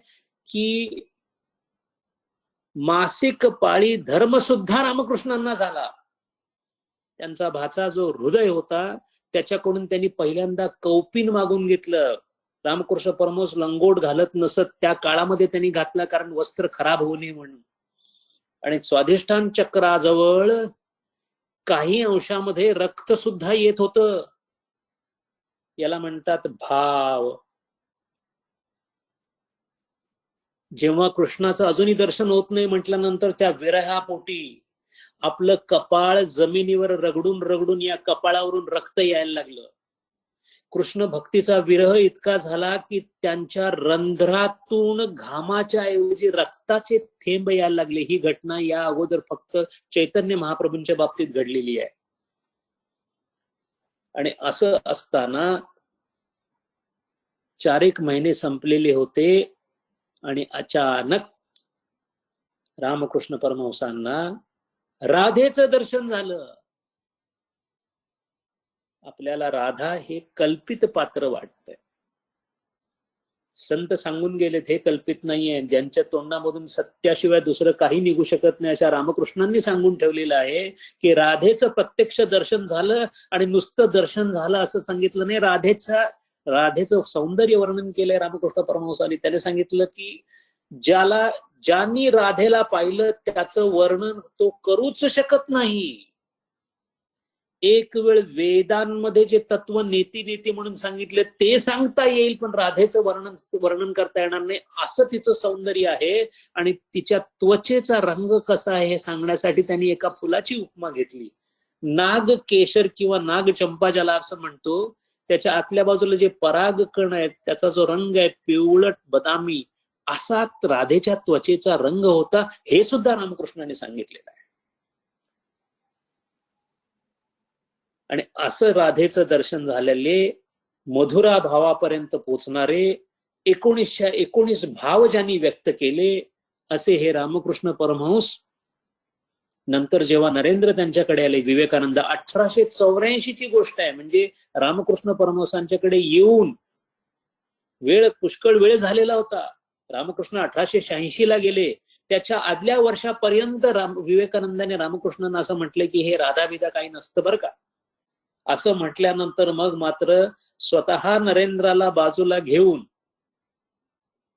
Speaker 1: की मासिक पाळी धर्म सुद्धा रामकृष्णांना झाला. त्यांचा भाचा जो हृदय होता त्याच्याकडून त्यांनी पहिल्यांदा कौपीन मागून घेतलं. रामकृष्ण परमहंस लंगोट घालत नसत, त्या काळामध्ये त्यांनी घातला कारण वस्त्र खराब होऊ नये म्हणून. आणि स्वाधिष्ठान चक्राजवळ काही अंशामध्ये रक्त सुद्धा येत होतं. याला म्हणतात भाव. जेव्हा कृष्णाचं अजूनही दर्शन होत नाही म्हटल्यानंतर त्या विरहापोटी आपलं कपाळ जमिनीवर रगडून रगडून या कपाळावरून रक्त यायला लागलं. कृष्ण भक्तीचा विरह इतका झाला की त्यांच्या रंध्रातून घामाच्या ऐवजी रक्ताचे थेंब यायला लागले. ही घटना या अगोदर फक्त चैतन्य महाप्रभूंच्या बाबतीत घडलेली आहे. आणि असं असताना 4 महिने संपलेले होते आणि अचानक रामकृष्ण परमहंसांना राधेचं दर्शन झालं. आपल्याला राधा हे कल्पित पात्र वाटतंय. संत सांगून गेलेत हे कल्पित नाहीये, ज्यांच्या तोंडामधून सत्याशिवाय दुसरं काही निघू शकत नाही अशा रामकृष्णांनी सांगून ठेवलेलं आहे की राधेचं प्रत्यक्ष दर्शन झालं आणि नुसतं दर्शन झालं असं सांगितलं नाही. राधेचं सौंदर्य वर्णन केलंय रामकृष्ण परमहंसांनी. त्याने सांगितलं की ज्यांनी राधेला पाहिलं त्याचं वर्णन तो करूच शकत नाही. एक वेळ वेदांमध्ये जे तत्व नेती म्हणून सांगितले ते सांगता येईल, पण राधेचं वर्णन करता येणार नाही. असं तिचं सौंदर्य आहे. आणि तिच्या त्वचेचा रंग कसा आहे हे सांगण्यासाठी त्यांनी एका फुलाची उपमा घेतली. नाग केशर किंवा नाग चंपा ज्याला असं म्हणतो, त्याच्या आतल्या बाजूला जे परागकण आहेत त्याचा जो रंग आहे पिवळट बदामी, असा राधेच्या त्वचेचा रंग होता. हे सुद्धा रामकृष्णाने सांगितलेलं आहे. आणि असं राधेचं दर्शन झालेले मधुरा भावापर्यंत पोचणारे 1919 भाव ज्यांनी व्यक्त केले असे हे रामकृष्ण परमहंस. नंतर जेव्हा नरेंद्र त्यांच्याकडे आले, विवेकानंद 1884 ची गोष्ट आहे, म्हणजे रामकृष्ण परमहंसांच्याकडे येऊन पुष्कळ वेळ झालेला होता. रामकृष्ण 1886 ला गेले. त्याच्या आदल्या वर्षापर्यंत विवेकानंदाने रामकृष्णांना असं म्हटलं की हे राधाविधा काही नसतं बरं का. असं म्हटल्यानंतर मग मात्र स्वतः नरेंद्राला बाजूला घेऊन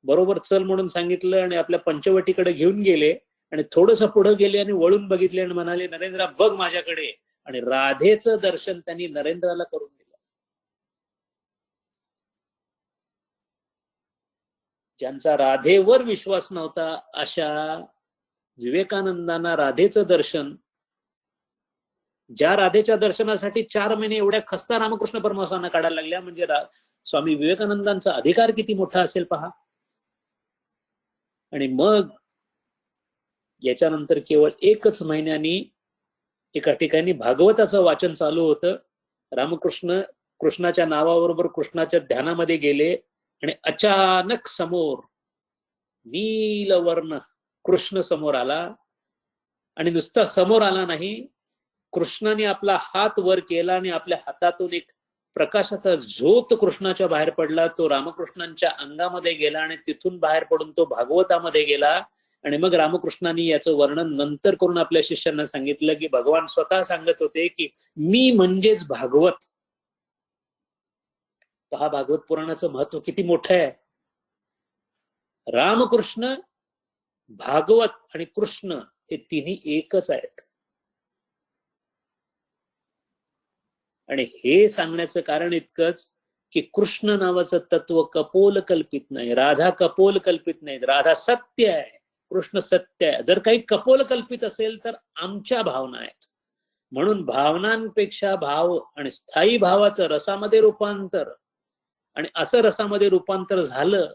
Speaker 1: बरोबर चल म्हणून सांगितलं आणि आपल्या पंचवटीकडे घेऊन गेले आणि थोडंसं पुढे गेले आणि वळून बघितले आणि म्हणाले, नरेंद्रा बघ माझ्याकडे. आणि राधेचं दर्शन त्यांनी नरेंद्राला करून दिलं. ज्यांचा राधेवर विश्वास नव्हता अशा विवेकानंदांना राधेचं दर्शन, ज्या राधेच्या दर्शनासाठी 4 महिने एवढ्या खस्ता रामकृष्ण परमहंसांना काढायला लागल्या, म्हणजे स्वामी विवेकानंदांचा अधिकार किती मोठा असेल पहा. आणि मग याच्यानंतर केवळ 1च महिन्यानी एका ठिकाणी भागवताचं वाचन चालू होतं. कृष्णाच्या नावाबरोबर कृष्णाच्या ध्यानामध्ये गेले आणि अचानक समोर नीलवर्ण कृष्ण समोर आला. आणि नुसता समोर आला नाही, कृष्णाने आपला हात वर केला आणि आपल्या हातातून एक प्रकाशाचा झोत कृष्णाच्या बाहेर पडला. तो रामकृष्णांच्या अंगामध्ये गेला आणि तिथून बाहेर पडून तो भागवतामध्ये गेला. आणि मग रामकृष्णांनी याचं वर्णन नंतर करून आपल्या शिष्यांना सांगितलं की भगवान स्वतः सांगत होते की मी म्हणजेच भागवत. पहा भागवत पुराणाचं महत्व किती मोठं आहे. रामकृष्ण, भागवत आणि कृष्ण हे तिन्ही एकच आहेत. आणि हे सांगण्याचं कारण इतकंच की कृष्ण नावाचं तत्व कपोल कल्पित नाही, राधा कपोल कल्पित नाही. राधा सत्य आहे, कृष्ण सत्य आहे. जर काही कपोल कल्पित असेल तर आमच्या भावना आहेत. म्हणून भावनांपेक्षा भाव आणि स्थायी भावाचं रसामध्ये रूपांतर, आणि असं रसामध्ये रूपांतर झालं.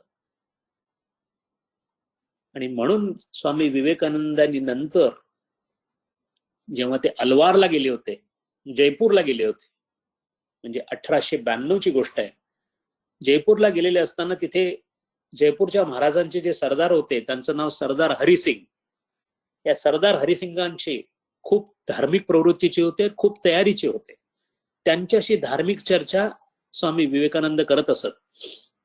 Speaker 1: आणि म्हणून स्वामी विवेकानंदांनी नंतर जेव्हा ते अलवारला गेले होते, जयपूरला गेले होते, म्हणजे 1892 ची गोष्ट आहे. जयपूरला गेलेले असताना तिथे जयपूरच्या महाराजांचे जे सरदार होते त्यांचं नाव सरदार हरिसिंग. या सरदार हरिसिंगांचे खूप धार्मिक प्रवृत्तीचे होते, खूप तयारीचे होते. त्यांच्याशी धार्मिक चर्चा स्वामी विवेकानंद करत असत.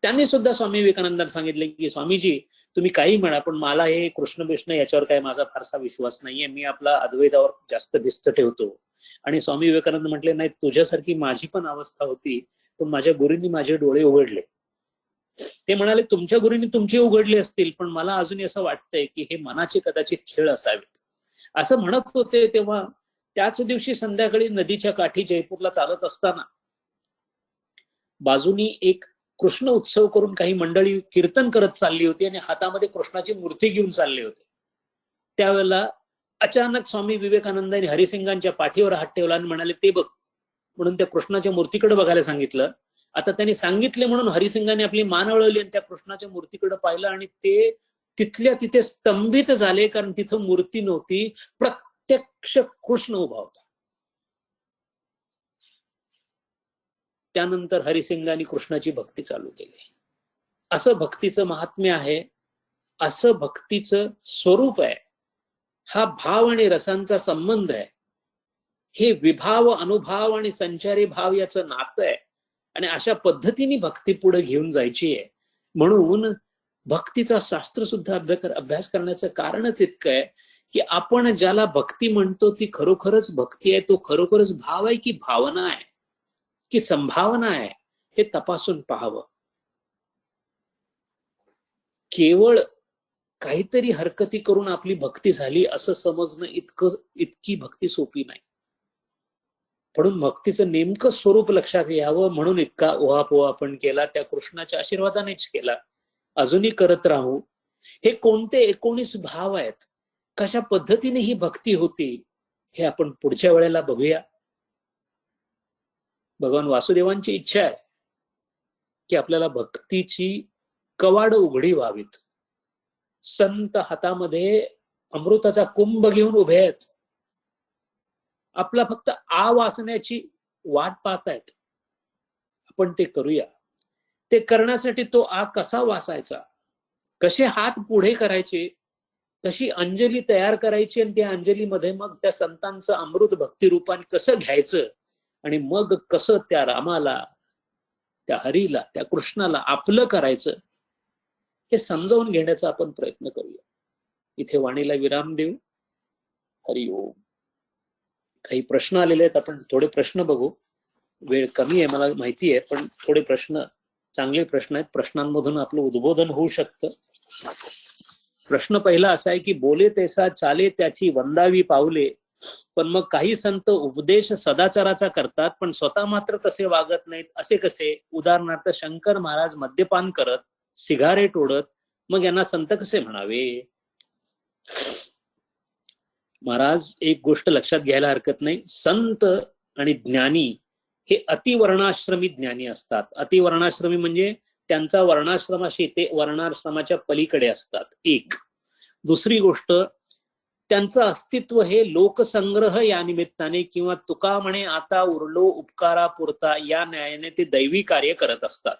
Speaker 1: त्यांनी सुद्धा स्वामी विवेकानंदांना सांगितले की स्वामीजी तुम्ही काही म्हणा, पण मला हे कृष्ण विष्णू याच्यावर काय माझा फारसा विश्वास नाहीये, मी आपला अद्वैतावर जास्त भिस्त ठेवतो. आणि स्वामी विवेकानंद म्हटले नाही, तुझ्यासारखी माझी पण अवस्था होती, पण माझ्या गुरूंनी माझे डोळे उघडले. ते म्हणाले तुमच्या गुरूंनी तुमचे उघडले असतील, पण मला अजूनही असं वाटतंय की हे मनाचे कदाचित खेळ असावेत. असं म्हणत होते तेव्हा त्याच दिवशी संध्याकाळी नदीच्या काठी जयपूरला चालत असताना बाजूनी एक कृष्ण उत्सव करून काही मंडळी कीर्तन करत चालली होती आणि हातामध्ये कृष्णाची मूर्ती घेऊन चालले होते. त्यावेळेला अचानक स्वामी विवेकानंदांनी हरिसिंगांच्या पाठीवर हात ठेवला आणि म्हणाले ते बघ, म्हणून त्या कृष्णाच्या मूर्तीकडे बघायला सांगितलं. आता त्यांनी सांगितले म्हणून हरिसिंगांनी आपली मान वळवली आणि त्या कृष्णाच्या मूर्तीकडे पाहिलं आणि ते तिथल्या तिथे स्तंभित झाले, कारण तिथं मूर्ती नव्हती, प्रत्यक्ष कृष्ण उभा होता. त्यानंतर हरिसिंगांनी कृष्णाची भक्ती चालू केली. असं भक्तीचं महात्म्य आहे, असं भक्तीचं स्वरूप आहे. हा भाव आणि रसांचा संबंध आहे. हे विभाव, अनुभव आणि संचारी भाव याचं नातं आहे. आणि अशा पद्धतीने भक्ती पुढे घेऊन जायची आहे. म्हणून भक्तीचा शास्त्र सुद्धा अभ्यास करण्याचं कारणच इतकं आहे की आपण ज्याला भक्ती म्हणतो ती खरोखरच भक्ती आहे, तो खरोखरच भाव आहे की भावना आहे की संभावना आहे, हे तपासून पाहावं. केवळ काहीतरी हरकती करून आपली भक्ती झाली असं समजणं इतकी भक्ती सोपी नाही. म्हणून भक्तीचं नेमकं स्वरूप लक्षात यावं म्हणून इतका ओहापोहा आपण केला, त्या कृष्णाच्या आशीर्वादानेच केला, अजूनही करत राहू. हे कोणते 19 भाव आहेत, कशा पद्धतीने ही भक्ती होती, हे आपण पुढच्या वेळेला बघूया. भगवान वासुदेवांची इच्छा आहे की आपल्याला भक्तीची कवाड उघडी व्हावीत. संत हातामध्ये अमृताचा कुंभ घेऊन उभे आहेत, आपला फक्त आ वाचण्याची वाट पाहतायत. आपण ते करूया. ते करण्यासाठी तो आ कसा वाचायचा, कसे हात पुढे करायचे, कशी अंजली तयार करायची आणि त्या अंजलीमध्ये मग त्या संतांचं अमृत भक्ती रूपाने कसं घ्यायचं आणि मग कसं त्या रामाला, त्या हरीला, त्या कृष्णाला आपलं करायचं, हे समजावून घेण्याचा आपण प्रयत्न करूया. इथे वाणीला विराम देऊ. हरि ओम. काही प्रश्न आलेले आहेत, आपण थोडे प्रश्न बघू. वेळ कमी आहे मला माहिती आहे, पण थोडे प्रश्न, चांगले प्रश्न आहेत, प्रश्नांमधून आपलं उद्बोधन होऊ शकतं. प्रश्न पहिला असा आहे की बोले तैसा चाले त्याची वंदावी पावले, पण मग काही संत उपदेश सदाचाराचा करतात पण स्वतः मात्र तसे वागत नाहीत, असे कसे? उदाहरणार्थ शंकर महाराज मद्यपान करत, सिगारेट ओढत, मग यांना संत कसे म्हणावे? महाराज, एक गोष्ट लक्षात घ्यायला हरकत नाही, संत आणि ज्ञानी हे अतिवर्णाश्रमी ज्ञानी असतात. अतिवर्णाश्रमी म्हणजे त्यांचा वर्णाश्रमाशी ते वर्णाश्रमाच्या पलीकडे असतात, एक. दुसरी गोष्ट, त्यांचं अस्तित्व हे लोकसंग्रह या निमित्ताने किंवा तुका म्हणे आता उरलो उपकारा पुरता या न्यायाने ते दैवी कार्य करत असतात.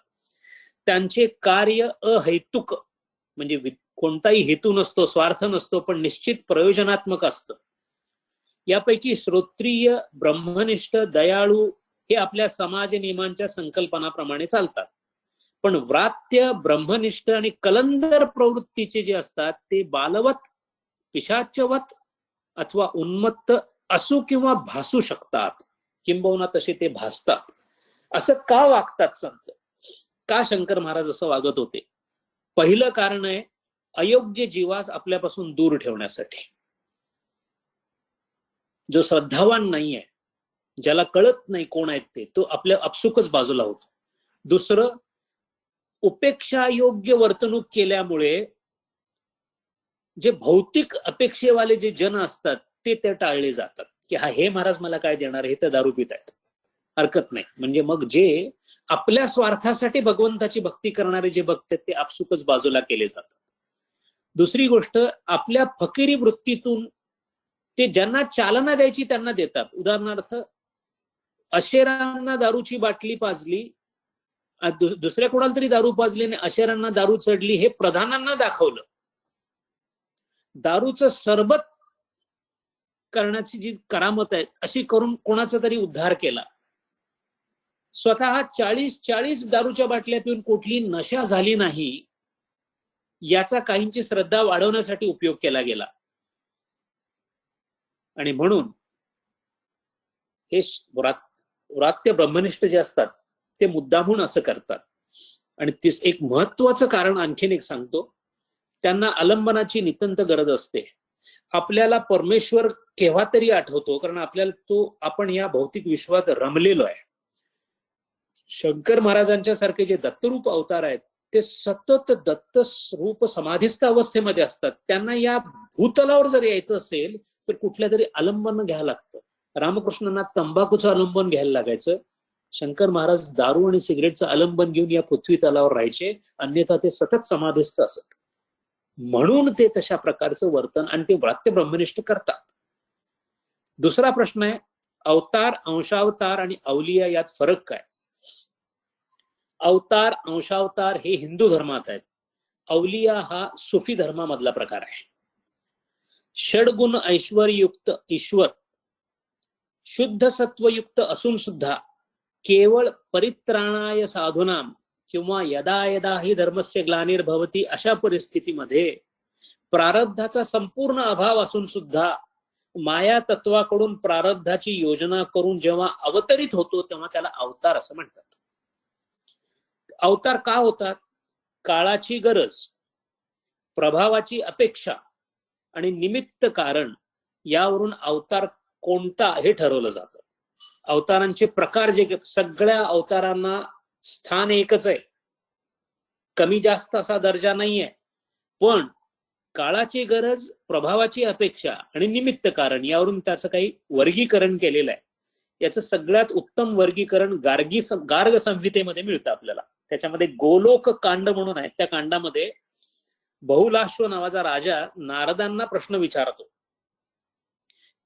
Speaker 1: त्यांचे कार्य अहैतुक म्हणजे कोणताही हेतू नसतो, स्वार्थ नसतो, पण निश्चित प्रयोजनात्मक असतं. यापैकी श्रोत्रिय, ब्रह्मनिष्ठ, दयाळू हे आपल्या समाज नियमांच्या संकल्पनाप्रमाणे चालतात. पण व्रात्य, ब्रह्मनिष्ठ आणि कलंदर प्रवृत्तीचे जे असतात ते बालवत, पिशाचवत अथवा उन्मत्त असू किंवा भासू शकतात, किंबहुना तसे ते भासतात. असं का वागतात संत? का शंकर महाराज असं वागत होते? पहिलं कारण आहे अयोग्य जीवास आपल्यापासून दूर ठेवण्यासाठी. जो श्रद्धावान नाहीये, ज्याला कळत नाही कोण आहेत ते, तो आपल्या अपसुकच बाजूला होतो. दुसरं, उपेक्षायोग्य वर्तणूक केल्यामुळे जे भौतिक अपेक्षेवाले जे जन असतात ते टाळले जातात, की हा हे महाराज मला काय देणार, हे तर दारू पित आहेत, हरकत नाही. म्हणजे मग जे आपल्या स्वार्थासाठी भगवंताची भक्ती करणारे जे भक्त आहेत ते आपसुकच बाजूला केले जातात. दुसरी गोष्ट, आपल्या फकिरी वृत्तीतून ते ज्यांना चालना द्यायची त्यांना देतात. उदाहरणार्थ, अशेरांना दारूची बाटली पाजली, दुसऱ्या कोणाला तरी दारू पाजली आणि अशेरांना दारू चढली, हे प्रधानांना दाखवलं. दारूचं सरबत करण्याची जी करामत आहे अशी करून कोणाचा तरी उद्धार केला. स्वतः 40 दारूच्या बाटल्या पिऊन कुठली नशा झाली नाही याचा काहींची श्रद्धा वाढवण्यासाठी उपयोग केला गेला. आणि म्हणून हे व्रात्य ब्रह्मनिष्ठ जे असतात ते मुद्दामून असं करतात. आणि एक महत्वाचं कारण आणखीन एक सांगतो, त्यांना आलंबनाची नितांत गरज असते. आपल्याला परमेश्वर केव्हा तरी आठवतो, कारण आपल्याला आपण या भौतिक विश्वात रमलेलो आहे. शंकर महाराजांच्या सारखे जे दत्तरूप अवतार आहेत ते सतत दत्त रूप समाधिस्थ अवस्थेमध्ये असतात. त्यांना या भूतलावर जर यायचं असेल तर कुठल्या तरी आलंबन घ्यायला लागतं. रामकृष्णांना तंबाखूचं आलंबन घ्यायला लागायचं. शंकर महाराज दारू आणि सिगरेटचं आलंबन घेऊन या पृथ्वी तलावर राहायचे, अन्यथा ते सतत समाधिस्थ असत. म्हणून ते तशा प्रकारचं वर्तन आणि ते व्रात्य ब्रह्मनिष्ठ करतात. दुसरा प्रश्न आहे, अवतार, अंशावतार आणि अवलिया यात फरक काय? अवतार, अंशावतार हे हिंदू धर्मात आहेत. अवलिया हा सुफी धर्मामधला प्रकार आहे. षडगुण ऐश्वर्युक्त ईश्वर शुद्ध सत्वयुक्त असून सुद्धा केवळ परित्राणाय साधूनाम किंवा यदा यदा ही धर्मस्य ग्लानिर्भवती अशा परिस्थितीमध्ये प्रारब्धाचा संपूर्ण अभाव असून सुद्धा माया तत्वाकडून प्रारब्धाची योजना करून जेव्हा अवतरित होतो तेव्हा त्याला अवतार असं म्हणतात. अवतार का होतात? काळाची गरज, प्रभावाची अपेक्षा आणि निमित्त कारण यावरून अवतार कोणता हे ठरवलं जातं. अवतारांचे प्रकार जे सगळ्या अवतारांना स्थान एकच आहे, कमी जास्त असा दर्जा नाहीये, पण काळाची गरज, प्रभावाची अपेक्षा आणि निमित्त कारण यावरून त्याचं काही वर्गीकरण केलेलं आहे. याचं सगळ्यात उत्तम वर्गीकरण गार्ग संहितेमध्ये मिळतं आपल्याला. त्याच्यामध्ये गोलोक कांड म्हणून आहे. त्या कांडामध्ये बहुलाश्व नावाचा राजा नारदांना प्रश्न विचारतो.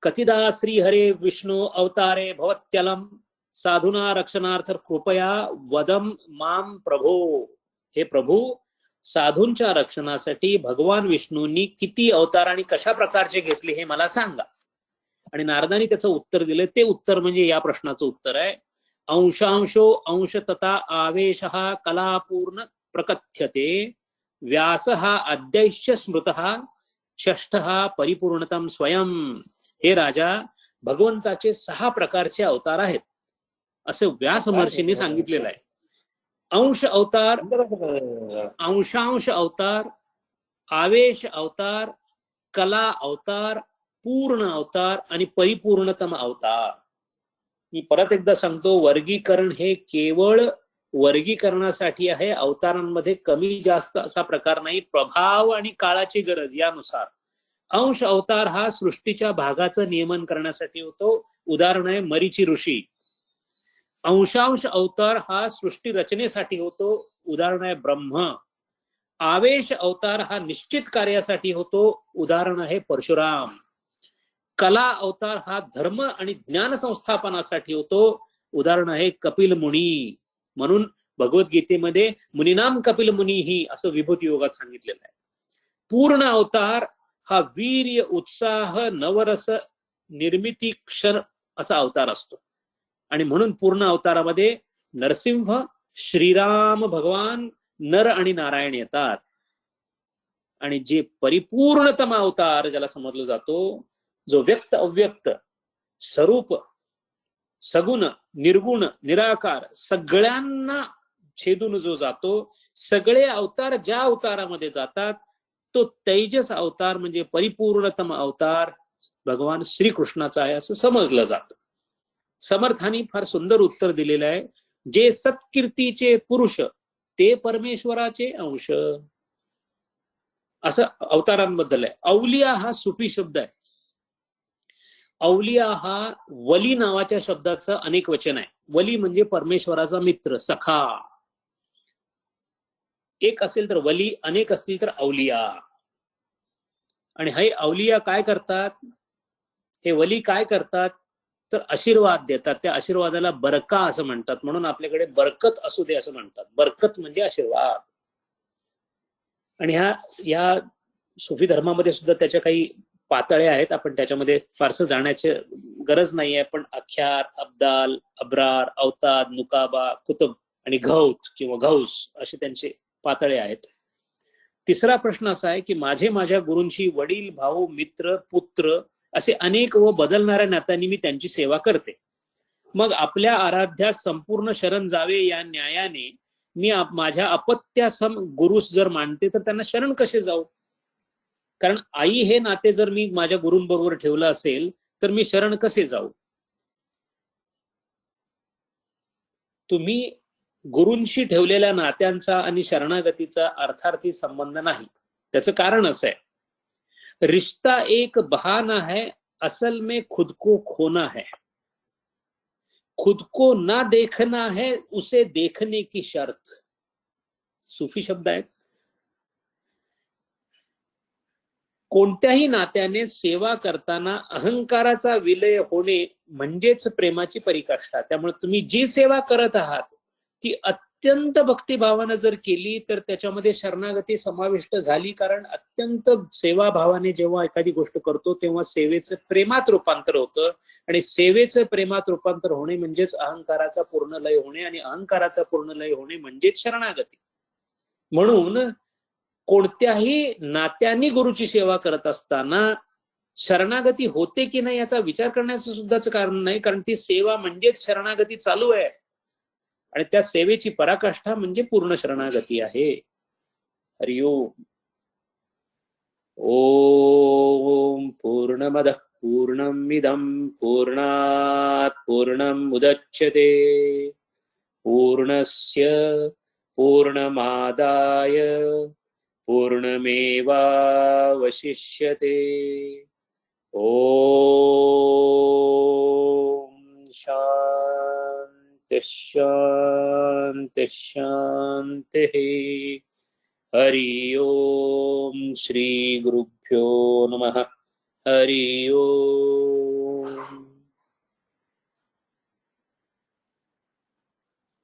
Speaker 1: कथिदा श्रीहरे विष्णू अवतारे भवत्यलम साधुना रक्षणार्थ कृपया वदम माम प्रभो. हे प्रभू, साधूंच्या रक्षणासाठी भगवान विष्णूंनी किती अवतार आणि कशा प्रकारचे घेतले हे मला सांगा. आणि नारदांनी त्याचं उत्तर दिलं. ते उत्तर म्हणजे या प्रश्नाचं उत्तर आहे, अंशांशो अंश तथा आवेश कलापूर्ण प्रकथ्यते व्यास अद्यैश्य स्मृत षष्ठ परिपूर्णतम स्वयं. हे राजा, भगवंताचे 6 प्रकारचे अवतार आहेत असे व्यास महर्षींनी सांगितलेलं आहे. अंश अवतार, अंशांश अवतार, आवेश अवतार, कला अवतार, पूर्ण अवतार आणि परिपूर्णतम अवतार. मी परत एकदा सांगतो, वर्गीकरण हे केवळ वर्गीकरणासाठी आहे. अवतारांमध्ये कमी जास्त असा प्रकार नाही, प्रभाव आणि काळाची गरज यानुसार. अंश अवतार हा सृष्टीच्या भागाचं नियमन करण्यासाठी होतो. उदाहरण आहे मरीची ऋषी. अंशांश अवतार हा सृष्टी रचनेसाठी होतो. उदाहरण आहे ब्रह्म. आवेश अवतार हा निश्चित कार्यासाठी होतो. उदाहरण आहे परशुराम. कला अवतार हा धर्म आणि ज्ञान संस्थापनासाठी होतो. उदाहरण आहे कपिल मुनी. म्हणून भगवद्गीतेमध्ये मुनीनाम कपिल मुनीही असं विभूती योगात सांगितलेलं आहे. पूर्ण अवतार हा वीर्य, उत्साह, नवरस, निर्मिती, क्षण असा अवतार असतो. आणि म्हणून पूर्ण अवतारामध्ये नरसिंह, श्रीराम भगवान, नर आणि नारायण येतात. आणि जे परिपूर्णतम अवतार ज्याला समजलं जातो, जो व्यक्त अव्यक्त स्वरूप, सगुण, निर्गुण, निराकार सगळ्यांना छेदून जो जातो, सगळे अवतार ज्या अवतारामध्ये जातात तो तेजस अवतार म्हणजे परिपूर्णतम अवतार भगवान श्रीकृष्णाचा आहे असं समजलं जातं. समर्थांनी फार सुंदर उत्तर दिलेलं आहे, जे सत्कीर्तीचे पुरुष ते परमेश्वराचे अंश, असं अवतारांबद्दल आहे. अवलिया हा सुफी शब्द आहे. अवलिया हा वली नावाच्या शब्दाचं अनेक वचन आहे. वली म्हणजे परमेश्वराचा मित्र, सखा. एक असेल तर वली, अनेक असतील तर अवलिया. आणि हे अवलिया काय करतात, हे वली काय करतात तर आशीर्वाद देतात. त्या आशीर्वादाला बरका असं म्हणतात. म्हणून आपल्याकडे बरकत असू दे असं म्हणतात. बरकत म्हणजे आशीर्वाद. आणि ह्या सुफी धर्मामध्ये सुद्धा त्याच्या काही पातळ्या आहेत. आपण त्याच्यामध्ये फारसं जाण्याची गरज नाहीये. पण अख्यार, अब्दाल, अब्रार, अवताद, नुकाबा, कुतुब आणि घौत किंवा घौस असे त्यांचे पातळे आहेत. तिसरा प्रश्न असा आहे की माझ्या गुरूंशी वडील, भाऊ, मित्र, पुत्र असे अनेक व बदलणाऱ्या नात्यांनी मी त्यांची सेवा करते. मग आपल्या आराध्यास संपूर्ण शरण जावे या न्यायाने मी माझ्या अपत्यासम गुरुस जर मानते तर त्यांना शरण कसे जाऊ? कारण आई हे नाते जर मी माझ्या गुरूंबरोबर ठेवलं असेल तर मी शरण कसे जाऊ? तुम्ही गुरूंशी ठेवलेल्या नात्यांचा आणि शरणागतीचा अर्थार्थी संबंध नाही. त्याचं कारण असं आहे, रिश्ता एक बहाना है, असल में खुद को खोना है. खुद को ना देखना है, उसे देखने की शर्त. सूफी शब्द आहेत. कोणत्याही नात्याने सेवा करताना अहंकाराचा विलय होणे म्हणजेच प्रेमाची परिकाष्ठा. त्यामुळे तुम्ही जी सेवा करत आहात ती अत्यंत भक्तिभावानं जर केली तर त्याच्यामध्ये शरणागती समाविष्ट झाली. कारण अत्यंत सेवाभावाने जेव्हा एखादी गोष्ट करतो तेव्हा सेवेचं प्रेमात रूपांतर होतं, आणि सेवेचं प्रेमात रूपांतर होणे म्हणजेच अहंकाराचा पूर्ण लय होणे, आणि अहंकाराचा पूर्ण लय होणे म्हणजेच शरणागती. म्हणून कोणत्याही नात्याने गुरुची सेवा करत असताना शरणागती होते की नाही याचा विचार करण्याचं सुद्धाच कारण नाही, कारण ती सेवा म्हणजेच शरणागती चालू आहे, आणि त्या सेवेची पराकाष्ठा म्हणजे पूर्ण शरणागती आहे. हरिओम. ओम पूर्णमदः पूर्णमिदं पूर्णात् पूर्णमुदच्यते पूर्णस्य पूर्णमादाय पूर्णमेवावशिष्यते. ओम शांति शांति शांति. हरि ओम. श्री गुरुभ्यो नमः. हरि ओम.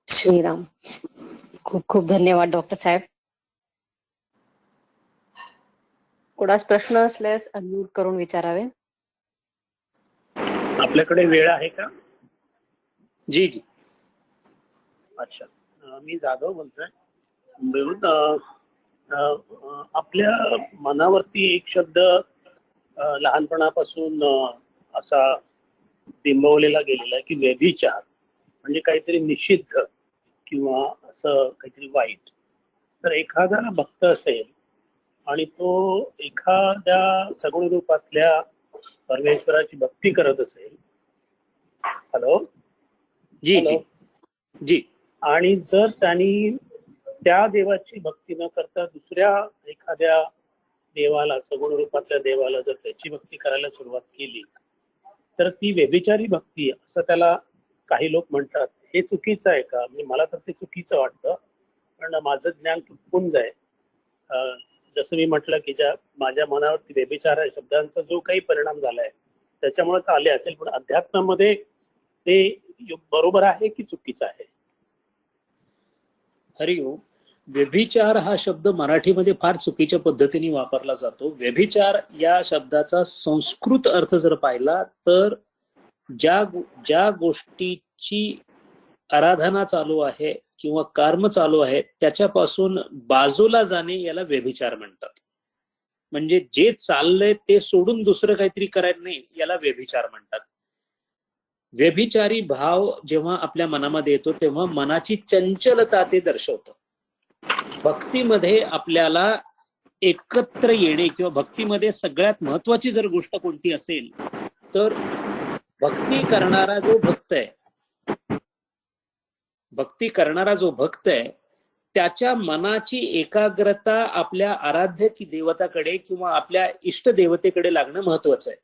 Speaker 2: श्रीराम. खूप खूप धन्यवाद डॉक्टर साहेब. कोणास प्रश्न असल्यास अनम्यूट करून विचारावे.
Speaker 3: आपल्याकडे वेळ आहे का?
Speaker 1: जी जी.
Speaker 3: अच्छा, मी जाधव बोलतोय मुंबईहून. आपल्या मनावरती एक शब्द लहानपणापासून असा बिंबवलेला गेलेला आहे की व्यभिचार म्हणजे काहीतरी निषिद्ध किंवा असं काहीतरी वाईट. तर एखादा भक्त असेल आणि तो एखाद्या सगुण रूपातल्या परमेश्वराची भक्ती करत असेल. हॅलो.
Speaker 1: जी जी जी.
Speaker 3: आणि जर त्यांनी त्या देवाची भक्ती न करता दुसऱ्या एखाद्या देवाला, सगुण रूपातल्या देवाला जर त्याची भक्ती करायला सुरुवात केली तर ती व्यभिचारी भक्ती असं त्याला काही लोक म्हणतात. हे चुकीचं आहे का? म्हणजे मला तर ते चुकीचं वाटतं, पण माझं ज्ञान तुटपून जाईल. जसं मी म्हटलं की ज्या माझ्या मनावरती व्यभिचार या शब्दांचा जो काही परिणाम झालाय त्याच्यामुळे तर आले असेल, पण अध्यात्मामध्ये ते बरोबर आहे की चुकीचं आहे?
Speaker 1: हरिओम. व्यभिचार हा शब्द मराठीमध्ये फार चुकीच्या पद्धतीने वापरला जातो. व्यभिचार या शब्दाचा संस्कृत अर्थ जर पाहिला तर ज्या गोष्टीची आराधना चालू आहे किंवा कर्म चालू आहे त्याच्यापासून बाजूला जाणे याला व्यभिचार म्हणतात. म्हणजे जे चाललंय ते सोडून दुसरं काहीतरी करायचं नाही याला व्यभिचार म्हणतात. व्यभिचारी भाव जेव्हा आपल्या मनामध्ये येतो तेव्हा मनाची चंचलता ते दर्शवतं. भक्तीमध्ये आपल्याला एकत्र येणे किंवा भक्तीमध्ये सगळ्यात महत्वाची जर गोष्ट कोणती असेल तर भक्ती करणारा जो भक्त आहे त्याच्या मनाची एकाग्रता आपल्या आराध्य की देवताकडे किंवा आपल्या इष्ट देवतेकडे लागणं महत्वाचं आहे.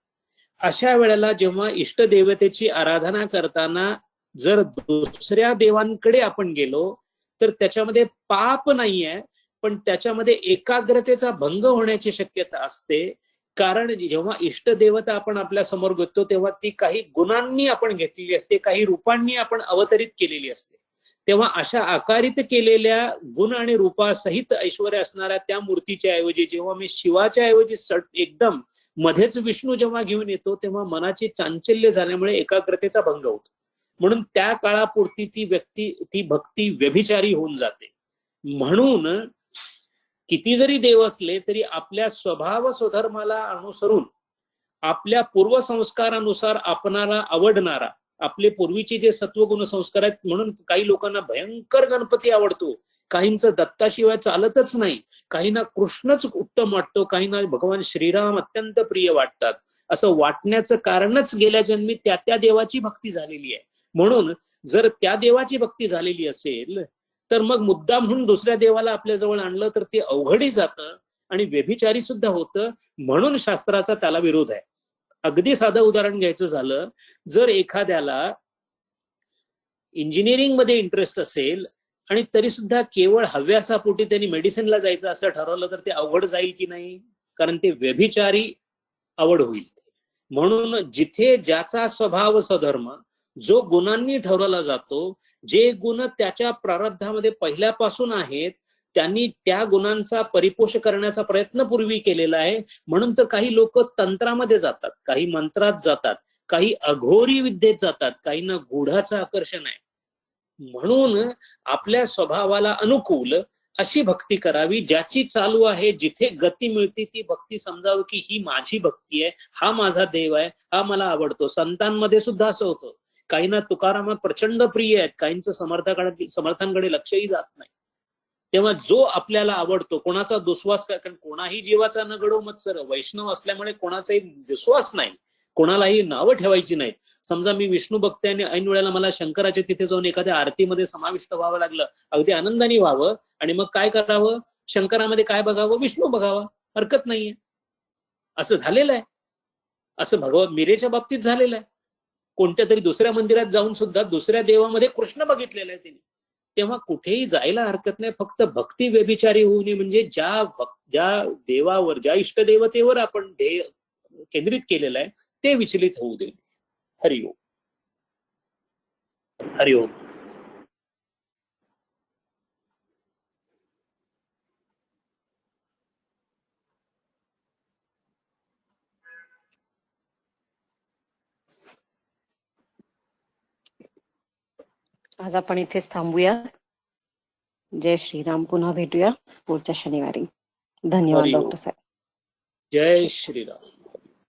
Speaker 1: अशा वेळेला जेव्हा इष्ट देवतेची आराधना करताना जर दुसऱ्या देवांकडे आपण गेलो तर त्याच्यामध्ये पाप नाहीये, पण त्याच्यामध्ये एकाग्रतेचा भंग होण्याची शक्यता असते. कारण जेव्हा इष्ट देवता आपण आपल्या समोर घेतो तेव्हा ती काही गुणांनी आपण घेतलेली असते, काही रूपांनी आपण अवतरित केलेली असते. तेव्हा अशा आकारित केलेल्या गुण आणि रूपासहित ऐश्वर्य असणाऱ्या त्या मूर्तीच्या ऐवजी जेव्हा मी शिवाच्या ऐवजी एकदम मध्येच विष्णू जेव्हा घेऊन येतो तेव्हा मनाची चांचल्य झाल्यामुळे एकाग्रतेचा भंग होतो. म्हणून त्या काळापुरती ती भक्ती व्यभिचारी होऊन जाते. म्हणून किती जरी देव असले तरी आपल्या स्वभाव स्वधर्माला अनुसरून आपल्या पूर्वसंस्कारानुसार आपणाला आवडणारा आपले पूर्वीचे जे सत्वगुण संस्कार आहेत, म्हणून काही लोकांना भयंकर गणपती आवडतो, काहींचं दत्ताशिवाय चालतच नाही, काहींना कृष्णच उत्तम वाटतो, काहींना भगवान श्रीराम अत्यंत प्रिय वाटतात. असं वाटण्याचं कारणच गेल्या जन्मी त्या देवाची भक्ती झालेली आहे. म्हणून जर त्या देवाची भक्ती झालेली असेल तर मग मुद्दाम म्हणून दुसऱ्या देवाला आपल्या जवळ आणलं तर ते अवघडही जातं आणि व्यभिचारी सुद्धा होतं. म्हणून शास्त्राचा त्याला विरोध आहे. अगदी साधं उदाहरण घ्यायचं झालं, जर एखाद्याला इंजिनिअरिंग मध्ये इंटरेस्ट असेल आणि तरी सुद्धा केवळ हव्यासापोटी त्यांनी मेडिसिनला जायचं असं ठरवलं तर ते अवघड जाईल की नाही? कारण ते व्यभिचारी आवड होईल. म्हणून जिथे ज्याचा स्वभाव स्वधर्म जो गुणांनी ठरवला जातो, जे गुण त्याच्या प्रारब्धामध्ये पहिल्यापासून आहेत, त्यांनी त्या गुणांचा परिपोष करण्याचा प्रयत्न पूर्वी केलेला आहे. म्हणून तर काही लोक तंत्रामध्ये जातात, काही मंत्रात जातात, काही अघोरी विद्येत जातात, काहींना गूढाचं आकर्षण आहे. म्हणून आपल्या स्वभावाला अनुकूल अशी भक्ती करावी, ज्याची चालू आहे, जिथे गती मिळते ती भक्ती समजावं की ही माझी भक्ती आहे, हा माझा देव आहे, हा मला आवडतो. संतांमध्ये सुद्धा असं होतं, काहींना तुकारामात प्रचंड प्रिय आहेत, काहींचं समर्थांकडे लक्षही जात नाही. तेव्हा जो आपल्याला आवडतो, कोणाचा दुस्वास, कारण कोणाही जीवाचा न घडो मत्सर, वैष्णव असल्यामुळे कोणाचाही दुस्वास नाही, कोणालाही नावं ठेवायची नाहीत. समजा मी विष्णू भक्त आणि ऐन वेळेला मला शंकराच्या तिथे जाऊन एखाद्या आरतीमध्ये समाविष्ट व्हावं लागलं, अगदी आनंदाने व्हावं, आणि मग काय करावं, शंकरामध्ये काय बघावं, विष्णू बघावा, हरकत नाहीये. असं झालेलं आहे. असं भगवत मीरेच्या बाबतीत झालेलं आहे. कोणत्या तरी दुसऱ्या मंदिरात जाऊन सुद्धा दुसऱ्या देवामध्ये कृष्ण बघितलेला आहे त्यांनी. तेव्हा कुठेही जायला हरकत नाही, फक्त भक्ती व्यभिचारी होऊ नये. म्हणजे ज्या देवावर, ज्या इष्टदेवतेवर आपण ध्येय केंद्रित केलेलं आहे ते विचलित होऊ दे. हरिओम.
Speaker 3: हरिओम.
Speaker 2: आज आपण इथेच थांबूया. जय श्रीराम. पुन्हा भेटूया पुढच्या शनिवारी. धन्यवाद
Speaker 1: हरिओम.
Speaker 2: डॉक्टर साहेब.
Speaker 1: जय श्रीराम.